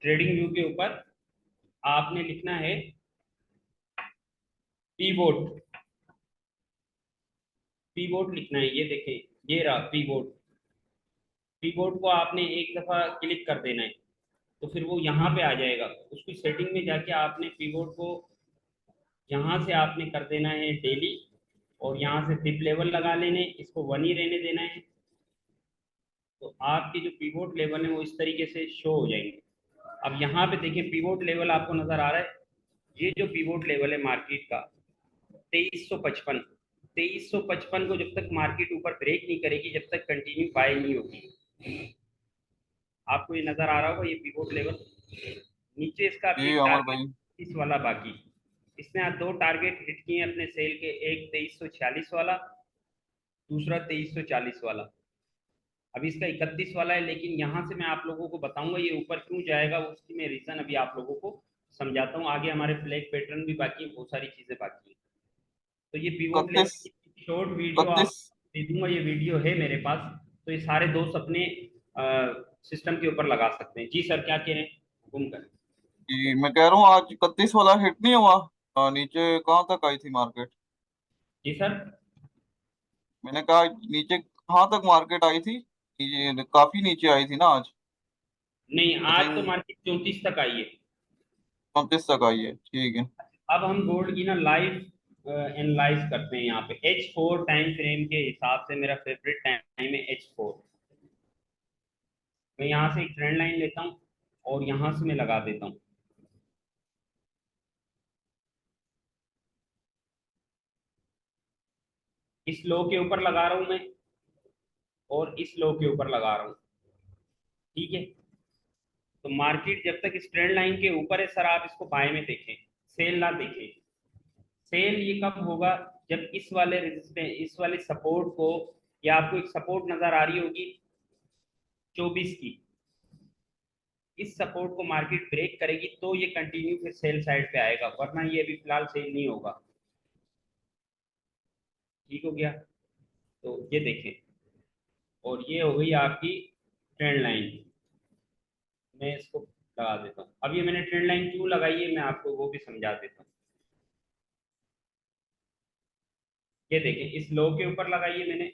ट्रेडिंग व्यू के ऊपर। आपने लिखना है पीवोट, पीवोट लिखना है, ये देखें ये रहा पीवोट। पीवोट को आपने एक दफ़ा क्लिक कर देना है, तो फिर वो यहाँ पे आ जाएगा। उसकी सेटिंग में जाके आपने पीवोट को यहाँ से आपने कर देना है डेली, और यहाँ से डिप लेवल लगा लेने, इसको 1 ही रहने देना है। तो आपके जो पीवोट लेवल है वो इस तरीके से शो हो जाएंगे। अब यहाँ पे देखिए पीवोट लेवल आपको नज़र आ रहा है, ये जो पीवोट लेवल है मार्केट का 2355। 2355 को जब तक मार्केट ऊपर ब्रेक नहीं करेगी, जब तक कंटिन्यू बाय नहीं होगी। आपको ये नज़र आ रहा होगा ये पीवोट लेवल। नीचे इसका अभी
जी
एक
अमर
टारगेट
भाई।
इस वाला बाकी, इसने आज दो टारगेट हिट किए हैं अपने सेल के, एक 2346 वाला, दूसरा 2340 वाला। अभी इसका 31 वाला है, लेकिन यहाँ से मैं आप लोगों को बताऊंगा ये ऊपर क्यों जाएगा, उसकी मैं रीजन अभी आप लोगों को समझाता हूँ। आगे हमारे फ्लैग पैटर्न भी बाकी है, बहुत सारी चीजें बाकी है। तो ये पिवोट लेवल
31।
की शॉर्ट वीडियो आप
31।
दे दूंगा, ये वीडियो है मेरे पास। तो ये सारे दोस्त अपने सिस्टम के ऊपर लगा सकते हैं। जी सर क्या कह रहे हैं, हुक्म करें।
जी मैं कह रहा हूँ आज 31 वाला हिट नहीं हुआ। नीचे कहाँ तक आई थी मार्केट?
जी सर।
मैंने कहा नीचे कहाँ तक मार्केट आई थी? ये काफी नीचे आई थी ना आज।
नहीं,
आई
आज तो
थिंक
मार्केट 34 तक आई है।
29 तक आई है, ठीक है।
अब हम गोल्ड की ना लाइव एनालाइज करते हैं। यहाँ पे H4 टाइम फ्रेम के हिसाब से मेरा फेवरेट टाइम है H4। मैं यहाँ से एक ट्रेंड लाइन लेता हूँ और यहाँ से मैं लगा देता हूँ। इस लो के ऊपर लगा रहा हूँ मैं, और इस लो के ऊपर लगा रहा हूँ। ठीक है, तो मार्केट जब तक इस ट्रेंड लाइन के ऊपर है सर, आप इसको बाय में देखें। सेल ना देखें। सेल ये कब होगा, जब इस वाले रेजिस्टेंस, इस वाले सपोर्ट को, या आपको एक सपोर्ट नजर आ रही होगी 24 की, इस सपोर्ट को मार्केट ब्रेक करेगी तो ये कंटिन्यू फिर सेल साइड पे आएगा, वरना ये अभी फिलहाल सेल नहीं होगा। ठीक हो गया। तो ये देखें, और ये हो गई आपकी ट्रेंड लाइन। मैं इसको लगा देता हूँ। अब ये मैंने ट्रेंड लाइन क्यों लगाई है मैं आपको वो भी समझा देता हूँ। ये देखें, इस लो के ऊपर लगाई है मैंने,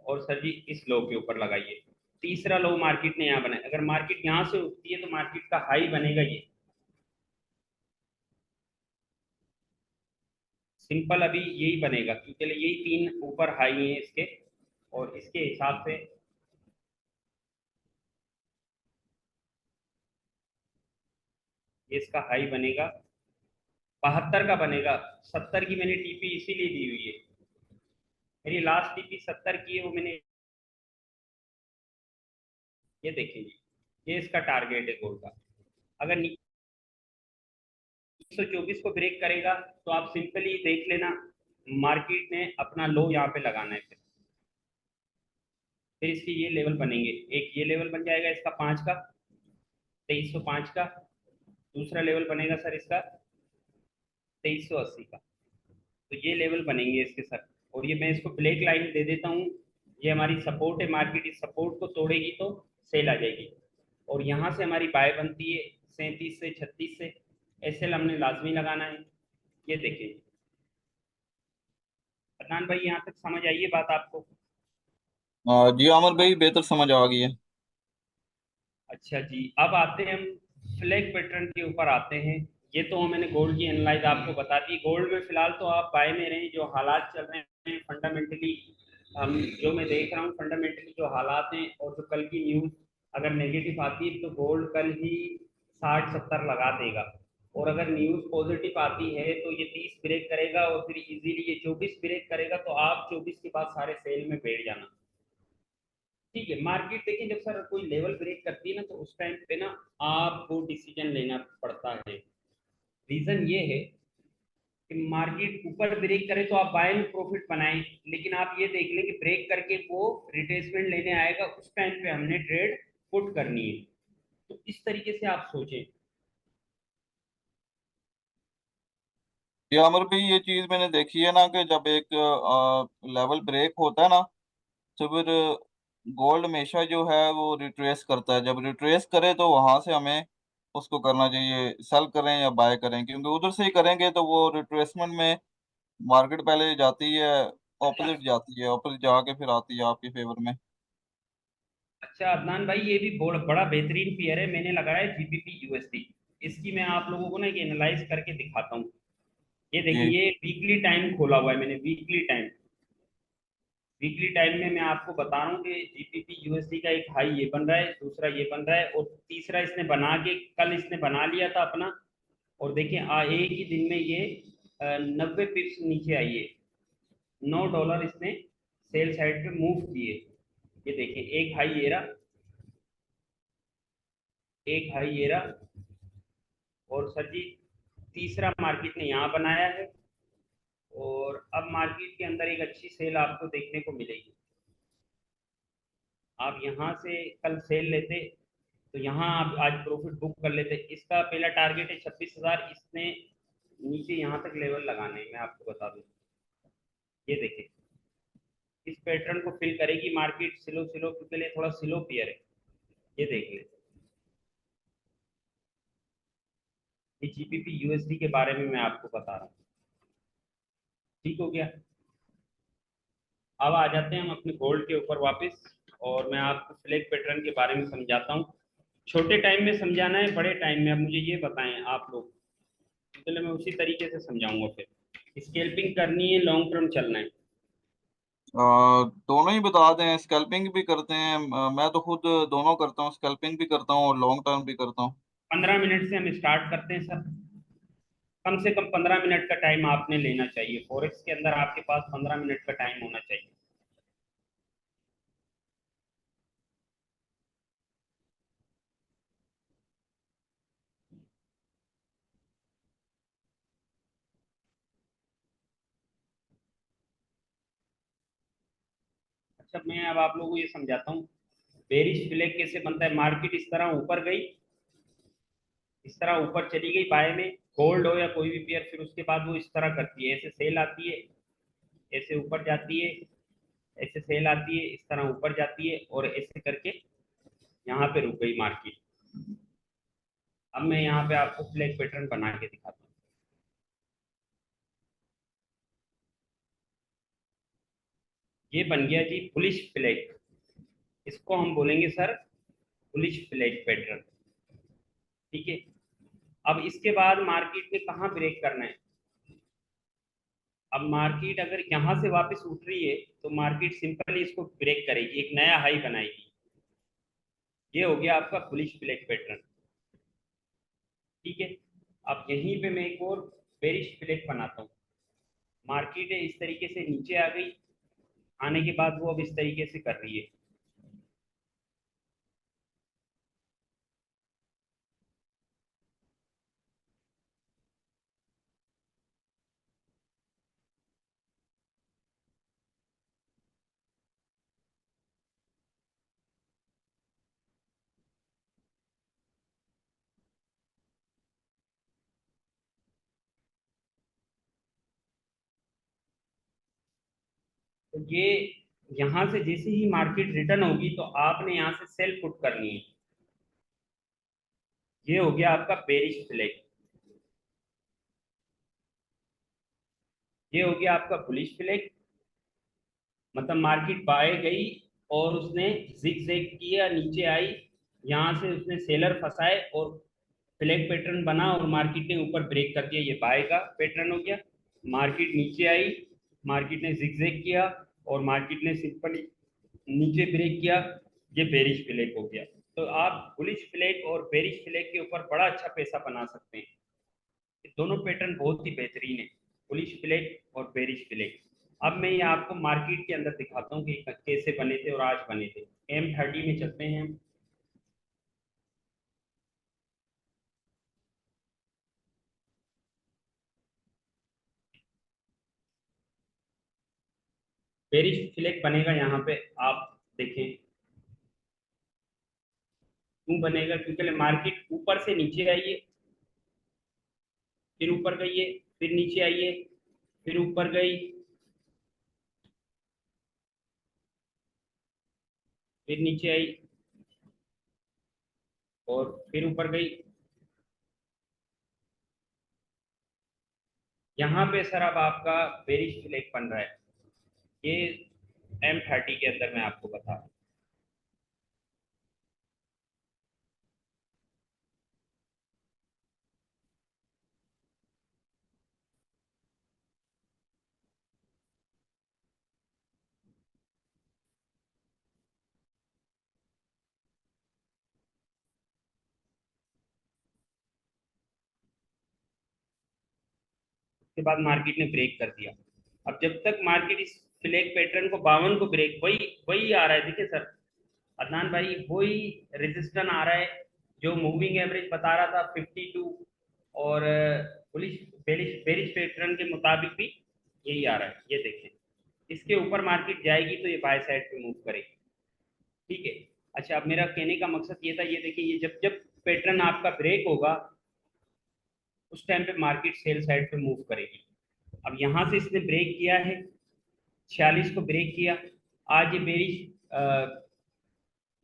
और सर जी इस लो के ऊपर लगाइए। तीसरा लो मार्केट ने यहाँ बनाया। अगर मार्केट यहाँ से उठती है तो मार्केट का हाई बनेगा ये। सिंपल अभी यही बनेगा, क्योंकि यही तीन ऊपर हाई हैं इसके, और इसके हिसाब से ये इसका हाई बनेगा 72 का बनेगा। 70 की मैंने टीपी इसीलिए दी हुई है, मेरी लास्ट टीपी 70 की है, वो मैंने, ये देखिए ये इसका टारगेट है गोल्ड का। अगर 124 को ब्रेक करेगा तो आप सिंपली देख लेना, मार्केट ने अपना लो यहाँ पे लगाना है। फिर इसके ये लेवल बनेंगे, एक ये लेवल बन जाएगा इसका 5 का, 2305 का। दूसरा लेवल बनेगा सर इसका 2380 का। तो ये लेवल बनेंगे इसके सर। और ये मैं इसको ब्लैक लाइन दे देता हूँ, ये हमारी सपोर्ट है, मार्केट इस सपोर्ट को तोड़ेगी तो सेल आ जाएगी। और यहाँ से हमारी बाय बनती है 37 से 36 से, एसएल हमने लाजमी लगाना है। ये देखिए अदनान भाई, यहाँ तक समझ आई है बात आपको?
जी आमिर भाई, बेहतर समझ आ गई है।
अच्छा जी, अब आते हैं हम फ्लैग पैटर्न के ऊपर आते हैं। ये तो मैंने गोल्ड की एनालाइज आपको बता दी। गोल्ड में फिलहाल तो आप बाय में रहें, जो हालात चल रहे हैं फंडामेंटली, हम जो मैं देख रहा हूँ फंडामेंटली जो हालात हैं, और जो कल की न्यूज़ अगर नेगेटिव आती है तो गोल्ड कल ही 60-70 लगा देगा। और अगर न्यूज़ पॉजिटिव आती है तो ये 30 ब्रेक करेगा, और फिर इजीली ये 24 ब्रेक करेगा, तो आप 24 के बाद सारे सेल में बैठ जाना। ठीक है, मार्केट देखिए जब सर कोई लेवल ब्रेक करती है ना, तो उस टाइम पे ना आपको डिसीजन लेना पड़ता है। रीजन ये है कि मार्केट ऊपर ब्रेक करे तो आप बाय में प्रॉफिट बनाएं, लेकिन आप ये देख लें कि ब्रेक करके वो रिट्रेसमेंट लेने आएगा, उस टाइम पे हमने ट्रेड पुट करनी है। तो इस तरीके से आप सोचें।
जी आमिर भाई, ये चीज मैंने देखी है ना कि जब एक लेवल ब्रेक होता है ना, तो फिर गोल्ड हमेशा जो है वो रिट्रेस करता है। जब रिट्रेस करे तो वहां से हमें उसको करना चाहिए, सेल करें या बाय करें, क्योंकि उधर से ही करेंगे तो वो रिट्रेसमेंट में मार्केट पहले जाती है,
अच्छा
ऑपोजिट जाती है, ऑपोजिट जाके फिर आती है आपके फेवर में।
अच्छा अदनान भाई, ये भी बहुत बड़ा बेहतरीन पेयर है, मैंने लगाया है जीबीपी यूएसडी। इसकी मैं आप लोगों को ना एक एनालाइज करके दिखाता हूँ। ये
जी
देखिए, ये वीकली टाइम खोला हुआ है मैंने, वीकली टाइम। वीकली टाइम में मैं आपको बता रहा हूँ कि जीबीपी यूएसडी का एक हाई ये बन रहा है, दूसरा ये बन रहा है, और तीसरा इसने बना के कल इसने बना लिया था अपना। और देखिए एक ही दिन में ये 90 पिप्स नीचे आई है। $9 इसने सेल साइड पे मूव किए। ये देखिए एक हाई ये रहा, एक हाई ये रहा, और सर जी तीसरा मार्केट ने यहाँ बनाया है। और अब मार्केट के अंदर एक अच्छी सेल आपको देखने को मिलेगी। आप यहाँ से कल सेल लेते तो यहाँ आप आज प्रॉफिट बुक कर लेते। इसका पहला टारगेट है 26,000, इसने नीचे यहाँ तक लेवल लगाने हैं, मैं आपको बता दूँ। ये देखिए इस पैटर्न को फिल करेगी मार्केट स्लो स्लो के लिए, थोड़ा स्लो पेयर है। ये देख ले, ये जीबीपी यूएसडी के बारे में मैं आपको बता रहा हूँ। ठीक हो गया। अब आ जाते हैं हम अपने गोल्ड के ऊपर वापस, और मैं आपको फ्लैग पैटर्न के बारे में समझाता हूँ। छोटे टाइम में समझाना है बड़े टाइम में, अब मुझे ये बताएं आप लोग, इसलिए मैं उसी तरीके से समझाऊंगा। फिर स्केल्पिंग करनी है, लॉन्ग टर्म चलना है।
दोनों ही बता दें, स्कैल्पिंग भी करते हैं। मैं तो खुद दोनों करता हूँ, स्कैल्पिंग भी करता हूँ और लॉन्ग टर्म भी करता हूँ।
15 मिनट से हम स्टार्ट करते हैं सर। कम से कम 15 मिनट का टाइम आपने लेना चाहिए, फॉरेक्स के अंदर आपके पास 15 मिनट का टाइम होना चाहिए। अच्छा मैं अब आप लोगों को ये समझाता हूँ बेरिश फ्लैग कैसे बनता है। मार्केट इस तरह ऊपर गई, इस तरह ऊपर चली गई बाय में, गोल्ड हो या कोई भी पेयर, फिर उसके बाद वो इस तरह करती है, ऐसे सेल आती है, ऐसे ऊपर जाती है, ऐसे सेल आती है, इस तरह ऊपर जाती है और ऐसे करके यहाँ पे रुक गई मार्केट। अब मैं यहाँ पे आपको फ्लैग पैटर्न बना के दिखाता हूँ। ये बन गया जी बुलिश फ्लैग, इसको हम बोलेंगे सर बुलिश फ्लैग पैटर्न। ठीक है, अब इसके बाद मार्केट में कहाँ ब्रेक करना है। अब मार्केट अगर यहाँ से वापस उठ रही है तो मार्केट सिंपली इसको ब्रेक करेगी, एक नया हाई बनाएगी। ये हो गया आपका बुलिश फ्लैग पैटर्न। ठीक है, अब यहीं पे मैं एक और बेरिश फ्लैग बनाता हूँ। मार्केट है इस तरीके से नीचे आ गई, आने के बाद वो अब इस तरीके से कर रही है। तो ये यहाँ से जैसे ही मार्केट रिटर्न होगी तो आपने यहाँ से सेल पुट करनी है। ये हो गया आपका बेरिश फ्लैग। ये हो गया आपका बुलिश फ्लैग, मतलब मार्केट बाय गई और उसने जिग जैग किया, नीचे आई, यहाँ से उसने सेलर फंसाए और फ्लैग पैटर्न बना और मार्केट ने ऊपर ब्रेक कर दिया। ये बाय का पैटर्न हो गया। मार्केट नीचे आई, मार्केट ने जिग जैग किया और मार्केट ने सिंपली नीचे ब्रेक किया, ये बेरिश फ्लैग हो गया। तो आप बुलिश फ्लैग और बेरिश फ्लैग के ऊपर बड़ा अच्छा पैसा बना सकते हैं। ये दोनों पैटर्न बहुत ही बेहतरीन है, बुलिश फ्लैग और बेरिश फ्लैग। अब मैं ये आपको मार्केट के अंदर दिखाता हूँ कि कैसे बने थे और आज बने थे। M30 में चलते हैं हम। बेरिश फ्लैग बनेगा यहाँ पे, आप देखें क्यों बनेगा, क्योंकि मार्केट ऊपर से नीचे आई है, फिर ऊपर गई है, फिर नीचे आई है, फिर ऊपर गई, फिर नीचे आई और फिर ऊपर गई। यहाँ पे सर अब आपका बेरिश फ्लैग बन रहा है। ये M30 के अंदर मैं आपको बता रहा हूँ। उसके बाद मार्केट ने ब्रेक कर दिया। अब जब तक मार्केट इस फ्लैग पैटर्न को 52 को ब्रेक, वही वही आ रहा है, देखिए सर अदनान भाई, वही रेजिस्टेंस आ रहा है जो मूविंग एवरेज बता रहा था 52, और बुलिश बेरिश बेरिश पैटर्न के मुताबिक भी यही आ रहा है। ये देखें, इसके ऊपर मार्केट जाएगी तो ये बाय साइड पे मूव करेगी। ठीक है, अच्छा अब मेरा कहने का मकसद ये था, ये देखिए ये जब जब पैटर्न आपका ब्रेक होगा उस टाइम पे मार्केट सेल साइड पे मूव करेगी। अब यहाँ से इसने ब्रेक किया है, 46 को ब्रेक किया, आज ये बेरिश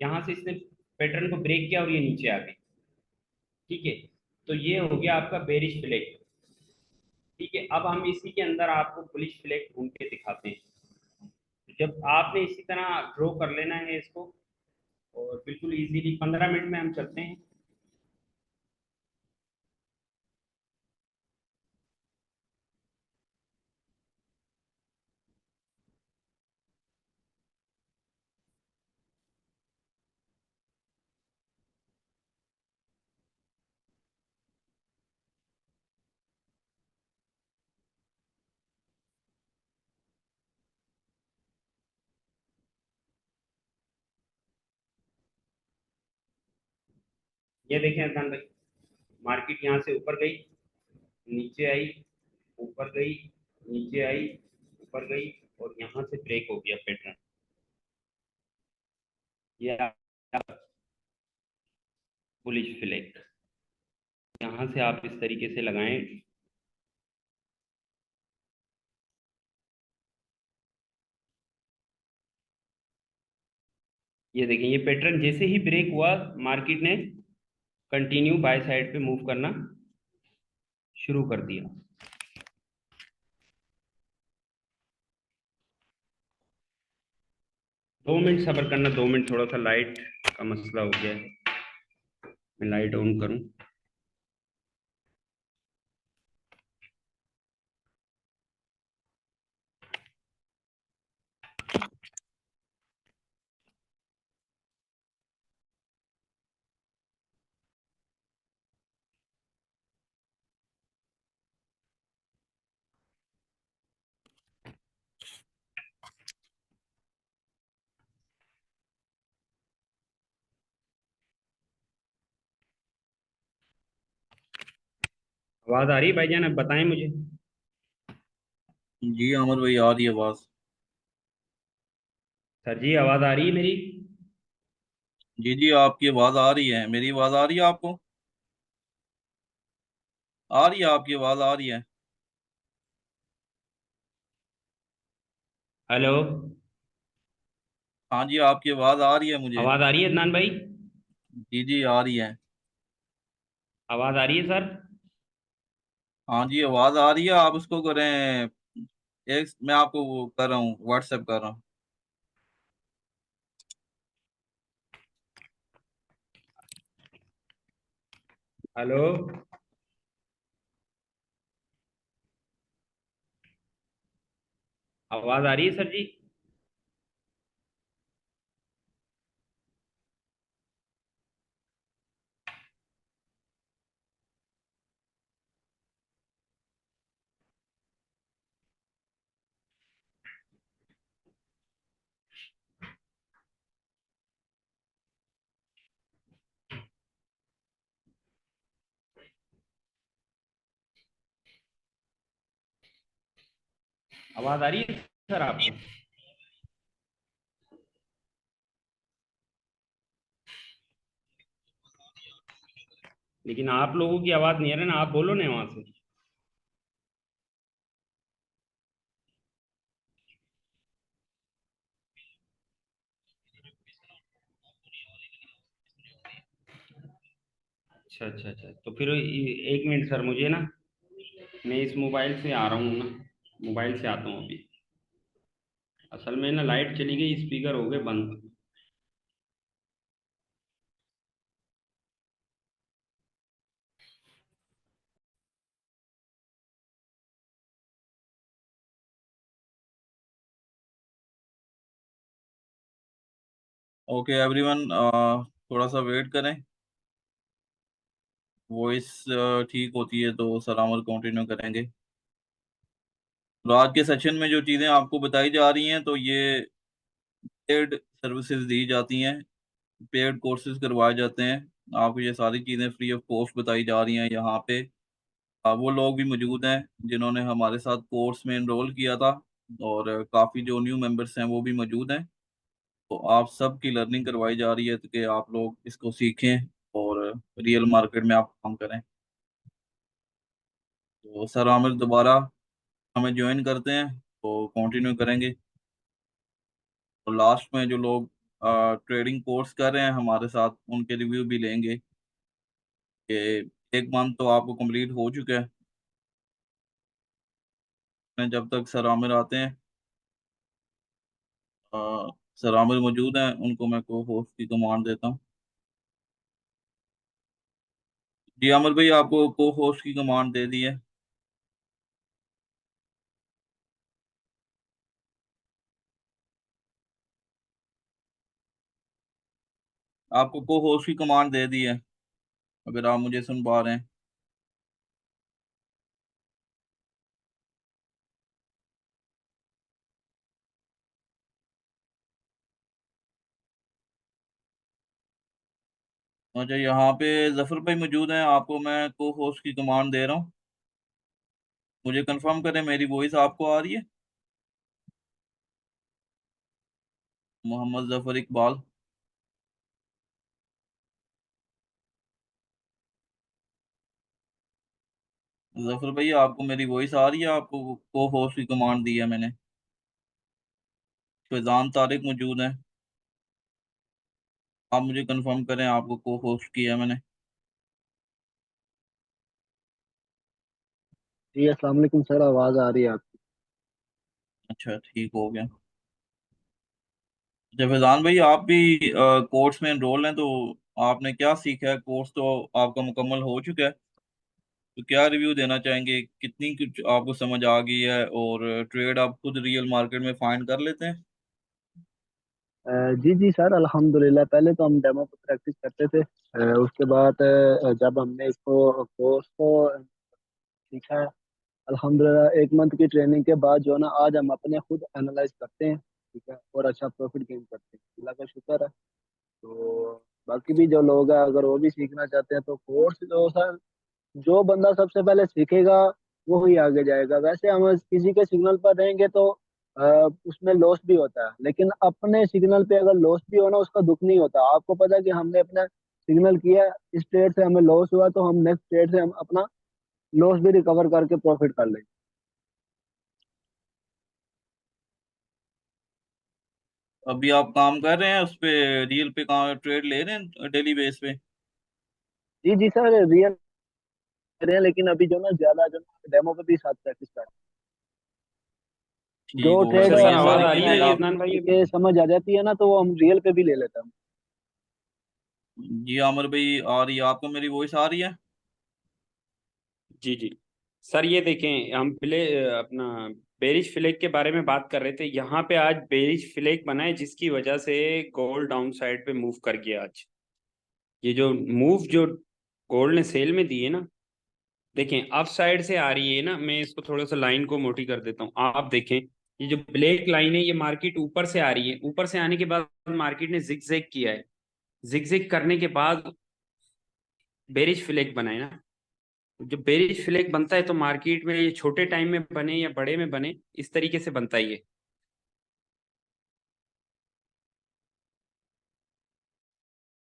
यहाँ से इसने पैटर्न को ब्रेक किया और ये नीचे आ गई। ठीक है, तो ये हो गया आपका बेरिश फ्लैग। ठीक है, अब हम इसी के अंदर आपको बुलिश फ्लैग ढूंढ के दिखाते हैं। जब आपने इसी तरह ड्रॉ कर लेना है इसको, और बिल्कुल इजीली 15 मिनट में हम चलते हैं। ये देखें अदनान भाई, मार्केट यहाँ से ऊपर गई, नीचे आई, ऊपर गई, नीचे आई, ऊपर गई और यहाँ से ब्रेक हो गया पैटर्न। या बुलिश फ्लैग, यहाँ से आप इस तरीके से लगाएं। ये देखें, ये पैटर्न जैसे ही ब्रेक हुआ, मार्केट ने कंटिन्यू बाय साइड पे मूव करना शुरू कर दिया। 2 मिनट सब्र करना, 2 मिनट, थोड़ा सा लाइट का मसला हो गया है, मैं लाइट ऑन करूं। आवाज आ रही है भाईजान? अब बताएं मुझे।
जी अमर भाई, आ रही है आवाज।
सर जी, आवाज आ रही है मेरी?
जी जी, आपकी आवाज आ रही है। मेरी आवाज आ रही है आपको? आ रही है, आपकी आवाज आ रही है।
हेलो,
हाँ जी, आपकी आवाज आ रही है मुझे।
आवाज आ रही है अदनान भाई?
जी जी, आ रही है।
आवाज आ रही है सर?
हाँ जी, आवाज आ रही है। आप उसको करें, एक मैं आपको वो कर रहा हूँ, व्हाट्सएप कर रहा हूँ।
हेलो, आवाज आ रही है सर जी? आवाज आ रही है सर आपको? लेकिन आप लोगों की आवाज नहीं आ रही ना, आप बोलो ना वहां से। अच्छा अच्छा अच्छा, तो फिर 1 मिनट सर, मुझे ना, मैं इस मोबाइल से आ रहा हूँ ना, मोबाइल से आता हूँ अभी। असल में ना लाइट चली गई, स्पीकर हो गए बंद।
ओके एवरीवन, थोड़ा सा वेट करें। वॉइस ठीक होती है तो सलाम और कंटिन्यू करेंगे। तो आज के सेशन में जो चीज़ें आपको बताई जा रही हैं, तो ये पेड सर्विसेज दी जाती हैं, पेड कोर्सेज करवाए जाते हैं। आपको ये सारी चीज़ें फ्री ऑफ कॉस्ट बताई जा रही हैं यहाँ पे। वो लोग भी मौजूद हैं जिन्होंने हमारे साथ कोर्स में एनरोल किया था, और काफ़ी जो न्यू मेंबर्स हैं वो भी मौजूद हैं। तो आप सब की लर्निंग करवाई जा रही है कि आप लोग इसको सीखें और रियल मार्केट में आप काम करें। तो सर आमिर दोबारा हमें ज्वाइन करते हैं तो कंटिन्यू करेंगे। तो लास्ट में जो लोग ट्रेडिंग कोर्स कर रहे हैं हमारे साथ, उनके रिव्यू भी लेंगे कि 1 मंथ तो आपको कंप्लीट हो चुका है। जब तक सर आमिर आते हैं, अ, सर आमिर मौजूद हैं, उनको मैं को होस्ट की कमांड देता हूँ। जी आमिर भाई, आपको को होस्ट की कमांड दे दी है। आपको को होस्ट की कमांड दे दी है, अगर आप मुझे सुन पा रहे हैं। अच्छा, यहाँ पे जफर भाई मौजूद हैं, आपको मैं को होस्ट की कमांड दे रहा हूँ। मुझे कंफर्म करें मेरी वॉइस आपको आ रही है। मोहम्मद जफर इकबाल। जफर भाई, आपको मेरी वॉइस आ रही है? आपको को होस्ट की कमांड दी है मैंने। फैजान तारिक मौजूद है। आप मुझे कंफर्म करें, आपको को होस्ट किया है मैंने।
जी अस्सलाम वालेकुम सर, आवाज़ आ रही है आपकी?
अच्छा, ठीक हो गया। अच्छा फैजान भाई, आप भी कोर्स में एनरोल हैं, तो आपने क्या सीखा है? कोर्स तो आपका मुकम्मल हो चुका है, तो क्या रिव्यू देना चाहेंगे? कितनी कुछ आपको समझ आ गई है, और ट्रेड आप खुद रियल मार्केट में फाइंड कर लेते हैं?
जी जी सर, अल्हम्दुलिल्लाह। पहले तो हम डेमो पर प्रैक्टिस करते थे। उसके बाद जब हमने इसको कोर्स को सीखा है, अल्हम्दुलिल्लाह, एक मंथ की ट्रेनिंग के बाद जो है ना, आज हम अपने खुद एनालाइज करते हैं, ठीक है, और अच्छा प्रॉफिट गेन करते हैं। अल्लाह का शुक्र है। तो बाकी भी जो लोग हैं, अगर वो भी सीखना चाहते हैं तो कोर्स जो सर, जो बंदा सबसे पहले सीखेगा वो ही आगे जाएगा। वैसे हम किसी के सिग्नल पर रहेंगे तो अ, उसमें लॉस भी होता है, लेकिन अपने सिग्नल पे अगर लॉस भी हो ना, उसका दुख नहीं होता। आपको पता है कि हमने अपना सिग्नल किया, इस ट्रेड से हमें लॉस हुआ, तो हम नेक्स्ट ट्रेड से हम अपना लॉस भी रिकवर करके प्रॉफिट कर लेंगे।
अभी आप काम कर रहे हैं उस पे, रियल पे काम ट्रेड ले रहे हैं डेली बेस पे?
जी जी सर, रियल रहे हैं, लेकिन अभी जो ना ज्यादा जो डेमो पे भी साथ प्रैक्टिस कर रहे हैं।
ठीक
जो
हो गया।
ट्रेड
अच्छा
तो
सर,
ये
आवाज
सारी
आ रही है
चीजें
ये
आप,
अदनान भाई अभी?
के समझ आ जाती है ना, तो वो हम रियल पे भी ले लेते हैं।
जी आमिर भाई आ रही है आपको मेरी वॉइस आ रही है?
जी जी। सर ये देखें, हम अपना बेरिश फ्लैग के बारे में बात कर रहे थे। यहाँ पे आज बेरिश फ्लैग बना है, जिसकी वजह से गोल्ड डाउन साइड पे मूव कर गया आज। ये जो मूव जो गोल्ड ने सेल में दी है ना, देखें अप साइड से आ रही है ना। मैं इसको थोड़ा सा लाइन को मोटी कर देता हूँ, आप देखें। ये जो ब्लैक लाइन है, ये मार्केट ऊपर से आ रही है। ऊपर से आने के बाद मार्केट ने जिगजैग किया है। जिगजैग करने के बाद बेरिश फ्लैग बना है ना। जब बेरिश फ्लैग बनता है तो मार्केट में ये छोटे टाइम में बने या बड़े में बने, इस तरीके से बनता ही है।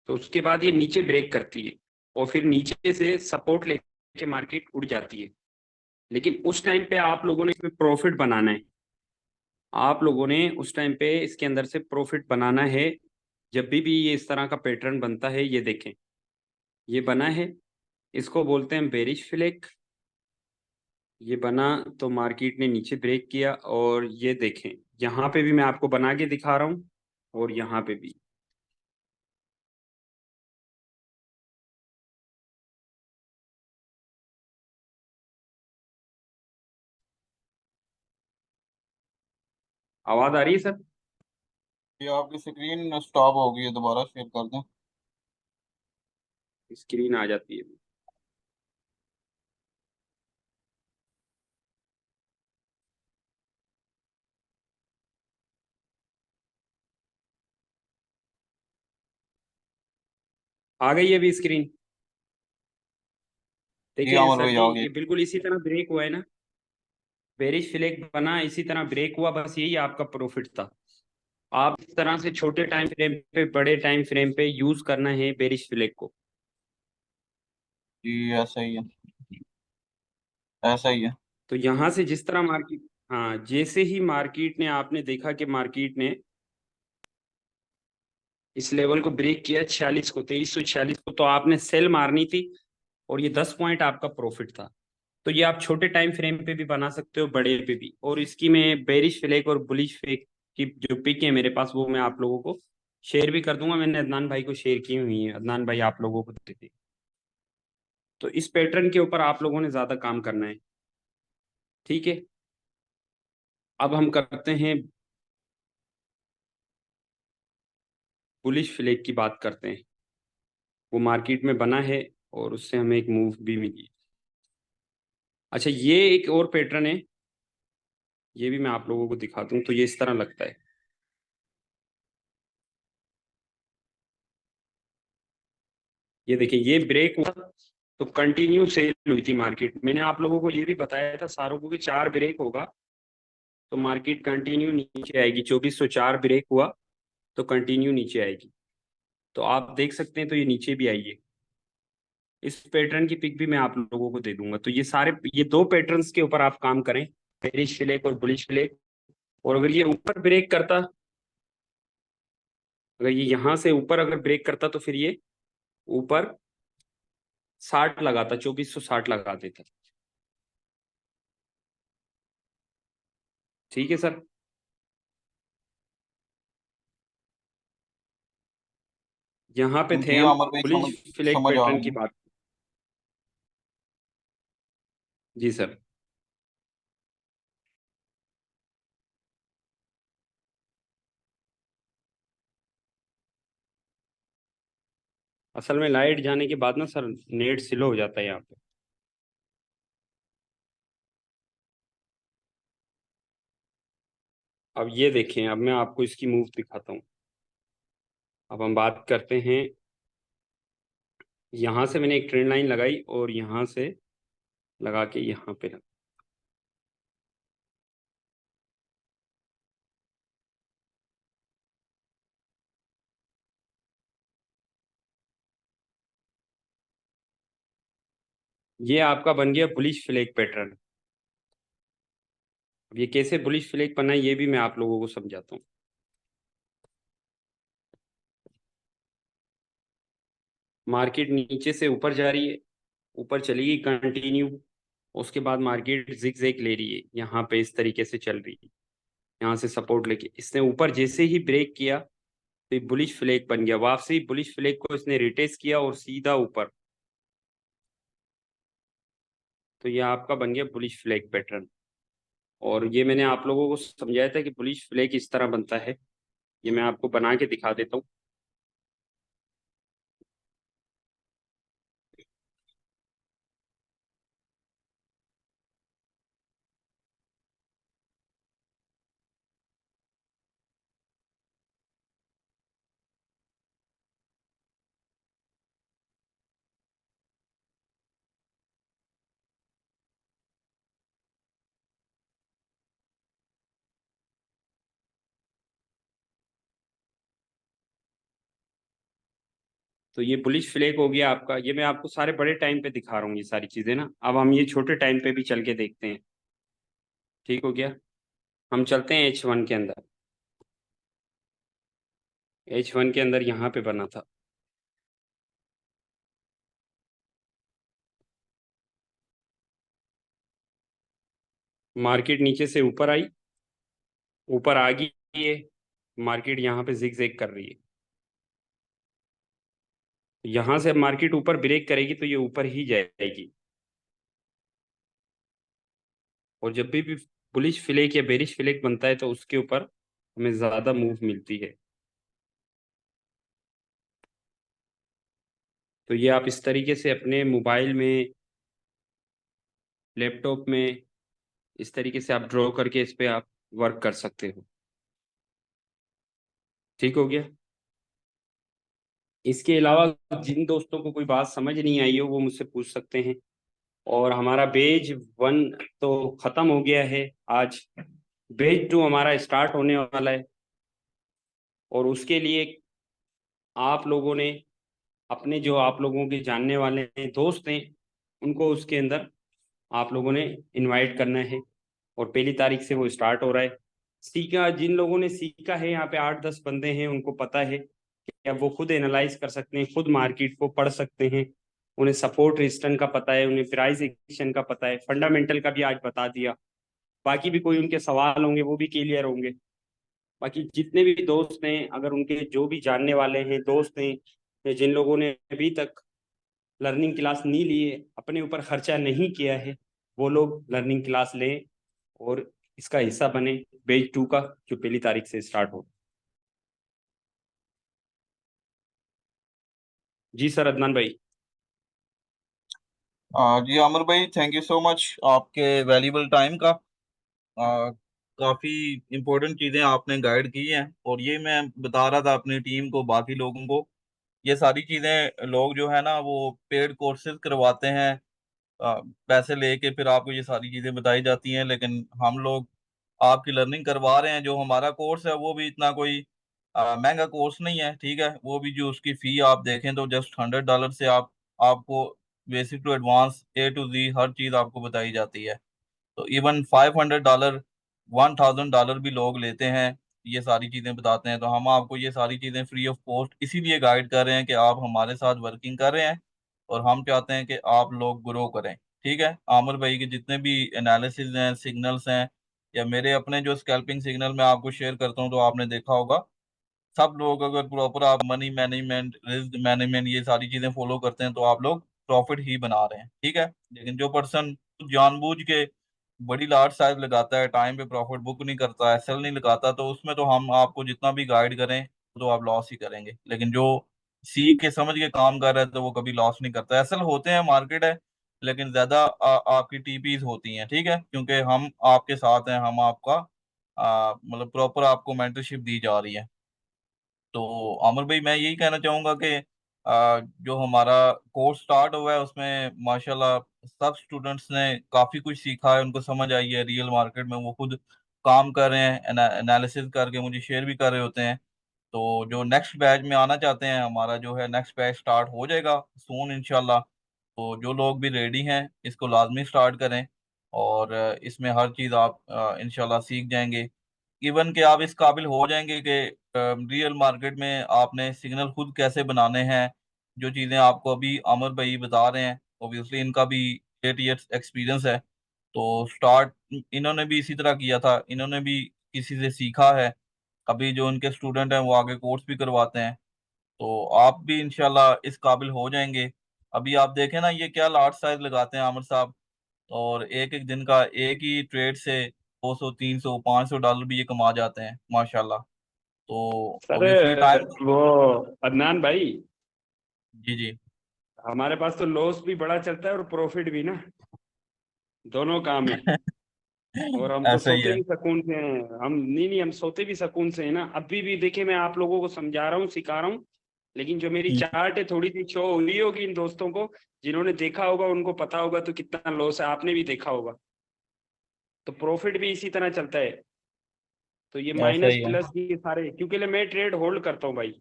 तो उसके बाद ये नीचे ब्रेक करती है, और फिर नीचे से सपोर्ट लेके मार्केट उड़ जाती है। लेकिन उस टाइम पे आप लोगों ने इसमें प्रॉफिट बनाना है। आप लोगों ने उस टाइम पे इसके अंदर से प्रॉफिट बनाना है। जब भी ये इस तरह का पैटर्न बनता है, ये देखें, ये बना है, इसको बोलते हैं बेरिश फ्लैग। ये बना तो मार्केट ने नीचे ब्रेक किया, और ये देखें, यहाँ पे भी मैं आपको बना के दिखा रहा हूँ, और यहाँ पे भी। आवाज आ रही है सर?
ये आपकी स्क्रीन स्टॉप हो गई है, दोबारा शेयर कर दें।
स्क्रीन आ जाती है। आ गई है अभी स्क्रीन?
जी
देखें
अमर
सर
भाई
जी,
आ गए।
ये बिल्कुल इसी तरह ब्रेक हुआ है ना। बेरिश फ्लैग बना, इसी तरह ब्रेक हुआ, बस यही आपका प्रॉफिट था। आप इस तरह से छोटे टाइम फ्रेम पे, बड़े टाइम फ्रेम पे यूज करना है बेरिश फ्लैग को।
जी ऐसा ही है, ऐसा ही है।
तो यहाँ से जिस तरह मार्केट, हाँ, जैसे ही मार्केट ने, आपने देखा कि मार्केट ने इस लेवल को ब्रेक किया 46 को, 2346 को, तो आपने सेल मारनी थी, और ये 10 पॉइंट आपका प्रॉफिट था। तो ये आप छोटे टाइम फ्रेम पे भी बना सकते हो, बड़े पे भी। और इसकी मैं बेरिश फ्लैग और बुलिश फ्लैग की जो पिक है मेरे पास, वो मैं आप लोगों को शेयर भी कर दूंगा। मैंने अदनान भाई को शेयर की हुई है, अदनान भाई आप लोगों को दे दी। तो इस पैटर्न के ऊपर आप लोगों ने ज्यादा काम करना है, ठीक है। अब हम करते हैं बुलिश फ्लैग की बात करते हैं। वो मार्केट में बना है, और उससे हमें एक मूव भी मिली। अच्छा, ये एक और पैटर्न है, ये भी मैं आप लोगों को दिखा दूं, तो ये इस तरह लगता है। ये देखिए, ये ब्रेक हुआ तो कंटिन्यू सेल हुई थी मार्केट। मैंने आप लोगों को ये भी बताया था सारों को कि 4 ब्रेक होगा तो मार्केट कंटिन्यू नीचे आएगी। 2404 ब्रेक हुआ तो कंटिन्यू नीचे आएगी। तो आप देख सकते हैं, तो ये नीचे भी आई है। इस पैटर्न की पिक भी मैं आप लोगों को दे दूंगा। तो ये दो पैटर्न्स के ऊपर आप काम करें, बेरिश फ्लैग और बुलिश फ्लैग। और अगर ये ऊपर ब्रेक करता, अगर ये यहां से ऊपर अगर ब्रेक करता तो फिर ये ऊपर 60 लगाता, 2460 लगा देता। ठीक है सर। यहाँ पे थे
जी
हम
आमिर भाई,
बुलिश फ्लैग
समझ आ
पैटर्न
रहा
की
हूँ।
बात। जी सर। असल में लाइट जाने के बाद ना सर नेट स्लो हो जाता है यहाँ पे। अब ये देखें, अब मैं आपको इसकी मूव दिखाता हूँ। अब हम बात करते हैं, यहाँ से मैंने एक ट्रेंड लाइन लगाई और यहाँ से लगा के यहाँ पे लगा। ये आपका बन गया बुलिश फ्लैग पैटर्न। अब ये कैसे बुलिश फ्लैग बना है ये भी मैं आप लोगों को समझाता हूँ। मार्केट नीचे से ऊपर जा रही है, ऊपर चलेगी कंटिन्यू। उसके बाद मार्केट जिग ले रही है, यहाँ पे इस तरीके से चल रही है। यहाँ से सपोर्ट लेके इसने ऊपर जैसे ही ब्रेक किया तो ये बुलिश फ्लैग बन गया। वापसी बुलिश फ्लैग को इसने रिटेस्ट किया और सीधा ऊपर। तो ये आपका बन गया बुलिश फ्लैग पैटर्न। और ये मैंने आप लोगों को समझाया था कि बुलिश फ्लैग इस तरह बनता है। ये मैं आपको बना के दिखा देता हूँ। तो ये बुलिश फ्लैग हो गया आपका। ये मैं आपको सारे बड़े टाइम पे दिखा रहा हूँ ये सारी चीजें ना। अब हम ये छोटे टाइम पे भी चल के देखते हैं। ठीक हो गया। हम चलते हैं H1 के अंदर। H1 के अंदर यहाँ पे बना था। मार्केट नीचे से ऊपर आई, ऊपर आ गई है। मार्केट यहाँ पे जिग कर रही है। यहाँ से मार्केट ऊपर ब्रेक करेगी तो ये ऊपर ही जाएगी। और जब भी बुलिश फ्लैग या बेरिश फ्लैग बनता है तो उसके ऊपर हमें ज्यादा मूव मिलती है। तो ये आप इस तरीके से अपने मोबाइल में, लैपटॉप में, इस तरीके से आप ड्रॉ करके इस पे आप वर्क कर सकते हो। ठीक हो गया। इसके अलावा जिन दोस्तों को कोई बात समझ नहीं आई हो वो मुझसे पूछ सकते हैं। और हमारा बेज 1 तो खत्म हो गया है आज। बेज 2 हमारा स्टार्ट होने वाला है। और उसके लिए आप लोगों ने अपने जो आप लोगों के जानने वाले हैं, दोस्त हैं, उनको उसके अंदर आप लोगों ने इनवाइट करना है। और 1 तारीख से वो स्टार्ट हो रहा है। सीखा जिन लोगों ने सीखा है, यहाँ पे 8-10 बंदे हैं, उनको पता है कि अब वो खुद एनालाइज कर सकते हैं, खुद मार्केट को पढ़ सकते हैं। उन्हें सपोर्ट रेजिस्टेंस का पता है, उन्हें प्राइस एक्शन का पता है, फंडामेंटल का भी आज बता दिया। बाकी भी कोई उनके सवाल होंगे वो भी क्लियर होंगे। बाकी जितने भी दोस्त हैं, अगर उनके जो भी जानने वाले हैं दोस्त हैं, या जिन लोगों ने अभी तक लर्निंग क्लास नहीं ली है, अपने ऊपर खर्चा नहीं किया है, वो लोग लर्निंग क्लास लें और इसका हिस्सा बने बेज 2 का, जो 1 तारीख से स्टार्ट हो। जी सर, अदनान भाई।
जी आमिर भाई, थैंक यू सो मच आपके वैल्यूबल टाइम का। काफ़ी इम्पोर्टेंट चीज़ें आपने गाइड की हैं, और ये मैं बता रहा था अपनी टीम को, बाकी लोगों को। ये सारी चीज़ें लोग जो है ना वो पेड कोर्सेज करवाते हैं, पैसे लेके फिर आपको ये सारी चीज़ें बताई जाती हैं, लेकिन हम लोग आपकी लर्निंग करवा रहे हैं। जो हमारा कोर्स है वो भी इतना कोई महंगा कोर्स नहीं है, ठीक है। वो भी जो उसकी फ़ी आप देखें तो जस्ट $100 से आप आपको basic to advance A to Z हर चीज़ आपको बताई जाती है। तो इवन $500 $1000 भी लोग लेते हैं, ये सारी चीज़ें बताते हैं। तो हम आपको ये सारी चीज़ें फ्री ऑफ कॉस्ट इसीलिए गाइड कर रहे हैं कि आप हमारे साथ वर्किंग कर रहे हैं और हम चाहते हैं कि आप लोग ग्रो करें। ठीक है, आमिर भाई के जितने भी एनालिसिस हैं, सिग्नल्स हैं, या मेरे अपने जो स्कैल्पिंग सिग्नल मैं आपको शेयर करता हूँ तो आपने देखा होगा, सब लोग अगर प्रॉपर आप मनी मैनेजमेंट, रिस्क मैनेजमेंट, ये सारी चीजें फॉलो करते हैं तो आप लोग प्रॉफिट ही बना रहे हैं। ठीक है, लेकिन जो पर्सन जानबूझ के बड़ी लार्ज साइज लगाता है, टाइम पे प्रॉफिट बुक नहीं करता है, सेल नहीं लगाता, तो उसमें तो हम आपको जितना भी गाइड करें तो आप लॉस ही करेंगे। लेकिन जो सीख के समझ के काम कर रहा है तो वो कभी लॉस नहीं करता। एसल होते हैं, मार्केट है, लेकिन ज्यादा आपकी टीपीज होती हैं। ठीक है, क्योंकि हम आपके साथ हैं, हम आपका मतलब प्रॉपर आपको मेंटरशिप दी जा रही है। तो आमिर भाई मैं यही कहना चाहूंगा कि जो हमारा कोर्स स्टार्ट हुआ है उसमें माशाल्लाह सब स्टूडेंट्स ने काफी कुछ सीखा है, उनको समझ आई है रियल मार्केट में, वो खुद काम कर रहे हैं, एनालिसिस करके मुझे शेयर भी कर रहे होते हैं। तो जो नेक्स्ट बैच में आना चाहते हैं, हमारा जो है नेक्स्ट बैच स्टार्ट हो जाएगा सून इंशाल्लाह। तो जो लोग भी रेडी हैं इसको लाजमी स्टार्ट करें, और इसमें हर चीज़ आप इंशाल्लाह सीख जाएंगे। इवन कि आप इस काबिल हो जाएंगे कि रियल मार्केट में आपने सिग्नल खुद कैसे बनाने हैं। जो चीज़ें आपको अभी अमर भाई बता रहे हैं, ऑब्वियसली इनका भी 8 years एक्सपीरियंस है। तो स्टार्ट इन्होंने भी इसी तरह किया था, इन्होंने भी किसी से सीखा है। अभी जो उनके स्टूडेंट हैं वो आगे कोर्स भी करवाते हैं। तो आप भी इंशाल्लाह इस काबिल हो जाएंगे। अभी आप देखें ना, ये क्या लार्ज साइज लगाते हैं आमिर साहब, और एक एक दिन का एक ही ट्रेड से 200 300 $500 भी ये कमा जाते हैं माशाल्लाह। तो
सर
ऑब्वियसली टाइम।
वो अदनान भाई,
जी जी।
हमारे पास तो लॉस भी बड़ा चलता है और प्रॉफिट भी ना, दोनों काम है। और हम तो
ऐसा ही
सोते
है।
भी सुकून से हैं, हम नहीं नहीं, हम सोते भी सुकून से है ना। अभी भी देखिए, मैं आप लोगों को समझा रहा हूँ, सिखा रहा हूँ, लेकिन जो मेरी
हम्म।
चार्ट है थोड़ी सी शो हुई होगी इन दोस्तों को, जिन्होंने देखा होगा उनको पता होगा तो कितना लॉस है, आपने भी देखा होगा। तो प्रॉफिट भी इसी तरह चलता है। तो ये
ऐसा
माइनस
ही है।
प्लस ये सारे, क्योंकि मैं ट्रेड होल्ड करता हूँ भाई,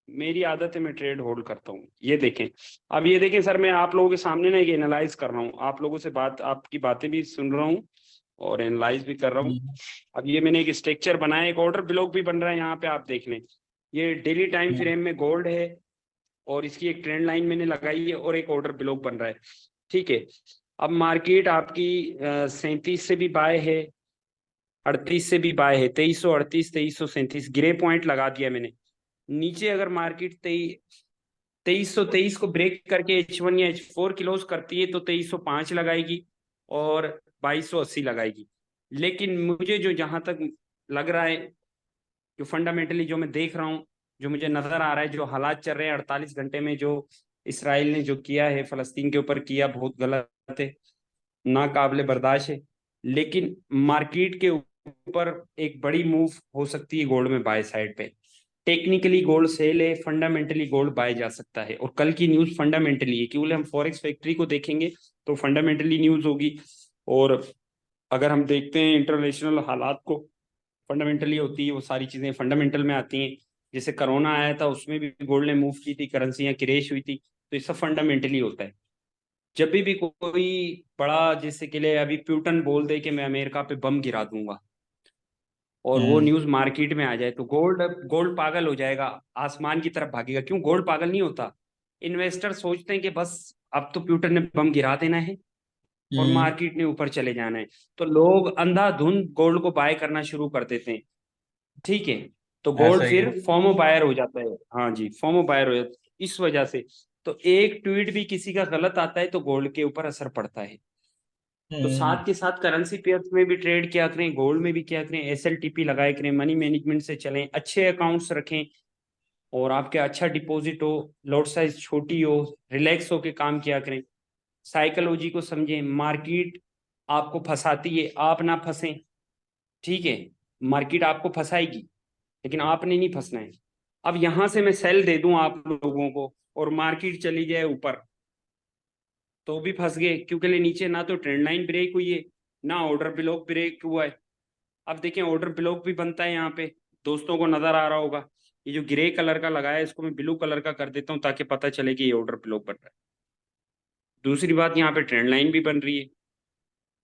मेरी आदत है, मैं ट्रेड होल्ड करता हूँ। ये देखें, अब ये देखें सर, मैं आप लोगों के सामने ना एक एनालाइज कर रहा हूँ, आप लोगों से बात, आपकी बातें भी सुन रहा हूँ और एनालाइज भी कर रहा हूँ।
हम्म।
अब ये मैंने एक स्ट्रक्चर बनाया, एक ऑर्डर ब्लॉक भी बन रहा है यहाँ पे, आप देख लें। ये डेली टाइम
हम्म।
फ्रेम में गोल्ड है, और इसकी एक ट्रेंड लाइन मैंने लगाई है, और एक ऑर्डर ब्लॉक बन रहा है। ठीक है, अब मार्केट आपकी 37 से भी बाय है, 38 से भी बाय है, 2338 2337 ग्रे पॉइंट लगा दिया मैंने। नीचे अगर मार्केट 2323 को ब्रेक करके H1 या H4 क्लोज करती है तो 2305 लगाएगी और 2280 लगाएगी। लेकिन मुझे जो जहां तक लग रहा है, जो फंडामेंटली जो मैं देख रहा हूँ, जो मुझे नजर आ रहा है, जो हालात चल रहे हैं 48 घंटे में, जो इसराइल ने जो किया है फलस्तीन के ऊपर किया, बहुत गलत है, नाकाबिले बर्दाश्त है। लेकिन मार्केट के ऊपर एक बड़ी मूव हो सकती है गोल्ड में बाय साइड पे। टेक्निकली गोल्ड सेल है, फंडामेंटली गोल्ड बाय जा सकता है। और कल की न्यूज फंडामेंटली है, क्योंकि हम फॉरेक्स फैक्ट्री को देखेंगे तो फंडामेंटली न्यूज होगी। और अगर हम देखते हैं इंटरनेशनल हालात को, फंडामेंटली होती है, वो सारी चीजें फंडामेंटल में आती हैं। जैसे कोरोना आया था उसमें भी गोल्ड ने मूव की थी, करेंसियां क्रैश हुई थी, तो ये सब फंडामेंटली होता है। जब भी कोई बड़ा, जैसे के लिए अभी प्यूटन बोल दे कि मैं अमेरिका पे बम गिरा दूंगा, और वो
हम्म।
न्यूज मार्केट में आ जाए, तो गोल्ड गोल्ड पागल हो जाएगा, आसमान की तरफ भागेगा। क्यों गोल्ड पागल नहीं होता? इन्वेस्टर सोचते हैं कि बस अब तो प्यूटन ने बम गिरा देना है और
हम्म।
मार्केट ने ऊपर चले जाना है, तो लोग अंधाधुंध गोल्ड को बाय करना शुरू कर देते हैं। ठीक है, तो
ऐसा
गोल्ड
ही है।
फिर फोमो बायर हो जाता है। हाँ जी, फोमो बायर हो जाता है इस वजह से। तो एक ट्वीट भी किसी का गलत आता है तो गोल्ड के ऊपर असर पड़ता है। तो
हम्म।
साथ के साथ करेंसी पेयर्स में भी ट्रेड किया करें, गोल्ड में भी किया करें, SLTP लगाए करें, मनी मैनेजमेंट से चलें, अच्छे अकाउंट्स रखें, और आपके अच्छा डिपॉजिट हो, लॉट साइज छोटी हो, रिलैक्स होके काम किया करें। साइकोलॉजी को समझें, मार्केट आपको फंसाती है, आप ना फंसें। ठीक है, मार्केट आपको फंसाएगी लेकिन आपने नहीं फंसना है। अब यहां से मैं सेल दे दूं आप लोगों को और मार्केट चली जाए ऊपर, तो भी फंस गए, क्योंकि ले नीचे ना तो ट्रेंड लाइन ब्रेक हुई है, ना ऑर्डर ब्लॉक ब्रेक हुआ है। अब देखें, ऑर्डर ब्लॉक भी बनता है यहाँ पे, दोस्तों को नजर आ रहा होगा। ये जो ग्रे कलर का लगाया है इसको मैं ब्लू कलर का कर देता हूँ ताकि पता चले कि ये ऑर्डर ब्लॉक बन रहा है। दूसरी बात, यहाँ पे ट्रेंड लाइन भी बन रही है,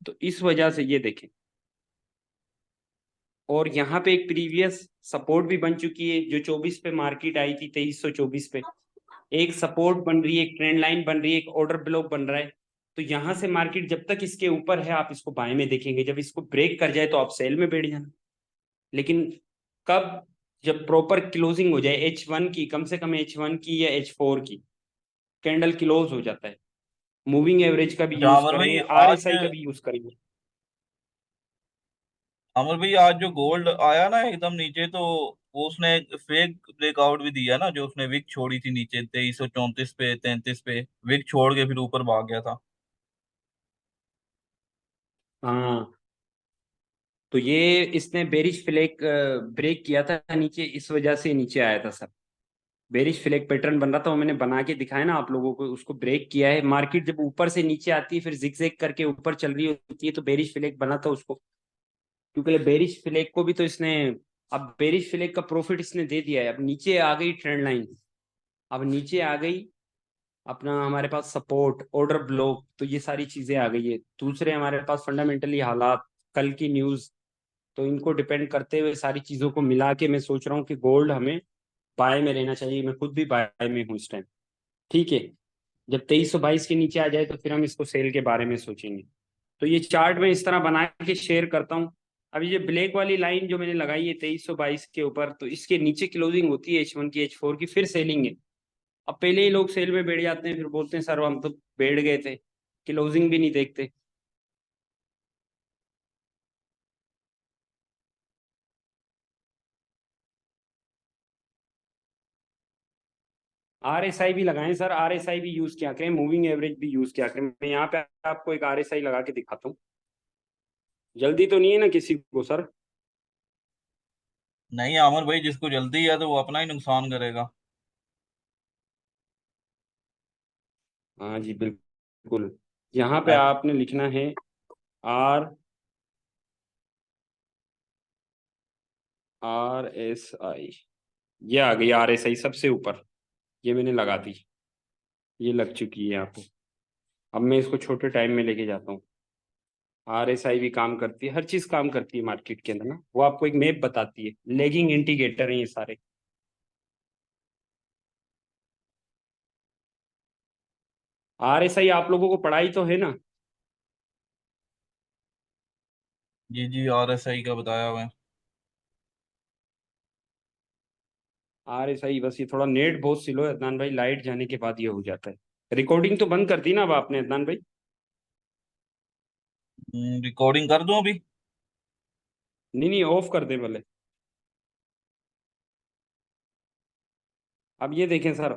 तो इस वजह से ये देखें। और यहाँ पे एक प्रीवियस सपोर्ट भी बन चुकी है, जो 24 पे मार्केट आई थी, 2324 पे एक सपोर्ट बन रही है, एक ट्रेंड लाइन बन रही है, एक ऑर्डर ब्लॉक बन रहा है। तो यहाँ से मार्केट जब तक इसके ऊपर है आप इसको बाय में देखेंगे, जब इसको ब्रेक कर जाए तो आप सेल में बैठ जाना। लेकिन कब? जब प्रॉपर क्लोजिंग हो जाए H1 की, कम से कम H1 की या H4 की कैंडल क्लोज हो जाता है। मूविंग एवरेज का भी
अच्छा
यूज
अमर भाई,
करें,
आज
RSI का भी यूज करेंगे।
अमर भाई आज जो गोल्ड आया ना एकदम नीचे, तो वो उसने फेक ब्रेकआउट भी दिया ना, जो उसने विक छोड़ी थी नीचे 2334 पे 33 पे, विक छोड़ के फिर ऊपर भाग गया था।
हाँ, तो ये इसने बेरिश फ्लैग ब्रेक किया था नीचे, इस वजह से नीचे आया था सर। बेरिश फ्लैग पैटर्न बन रहा था, वो मैंने बना के दिखाया ना आप लोगों को, उसको ब्रेक किया है। मार्केट जब ऊपर से नीचे आती है फिर जिगजैग करके ऊपर चल रही होती है, तो बेरिश फ्लैग बना था उसको, क्योंकि बेरिश फ्लैग को भी तो इसने, अब बेरिश फ्लैग का प्रॉफिट इसने दे दिया है। अब नीचे आ गई ट्रेंड लाइन, अब नीचे आ गई अपना हमारे पास सपोर्ट, ऑर्डर ब्लॉक, तो ये सारी चीजें आ गई है। दूसरे हमारे पास फंडामेंटली हालात, कल की न्यूज, तो इनको डिपेंड करते हुए सारी चीजों को मिला के मैं सोच रहा हूँ कि गोल्ड हमें बाय में लेना चाहिए। मैं खुद भी बाय में हूँ इस टाइम। ठीक है, जब 2322 के नीचे आ जाए तो फिर हम इसको सेल के बारे में सोचेंगे। तो ये चार्ट मैं इस तरह बना के शेयर करता हूँ। अभी ये ब्लैक वाली लाइन जो मैंने लगाई है 2322 के ऊपर, तो इसके नीचे क्लोजिंग होती है H1 की, H4 की, फिर सेलिंग है। अब पहले ही लोग सेल में बैठ जाते हैं, फिर बोलते हैं सर हम तो बैठ गए थे, क्लोजिंग भी नहीं देखते। RSI भी लगाएं सर, RSI भी यूज किया करें, मूविंग एवरेज भी यूज किया करें। मैं यहाँ पे आपको एक RSI लगा के दिखाता हूँ। जल्दी तो नहीं है ना किसी को सर?
नहीं अमर भाई, जिसको जल्दी है तो वो अपना ही नुकसान करेगा।
हाँ जी बिल्कुल। यहाँ पे
मैं
आपने लिखना है आर RSI। ये आ गई RSI सबसे ऊपर, ये मैंने लगा दी, ये लग चुकी है यहाँ पे। अब मैं इसको छोटे टाइम में लेके जाता हूँ। RSI भी काम करती है, हर चीज काम करती है मार्केट के अंदर ना, वो आपको एक मैप बताती है, लेगिंग इंडिकेटर है ये सारे। RSI आप लोगों को पढ़ाई तो है ना?
जी जी, RSI का बताया हुआ है।
RSI बस, ये थोड़ा नेट बहुत स्लो है अदनान भाई, लाइट जाने के बाद ये हो जाता है। रिकॉर्डिंग तो बंद कर दी ना अब आपने अदनान भाई?
रिकॉर्डिंग कर दूं अभी?
नहीं नहीं, ऑफ कर दे भले। अब ये देखें सर,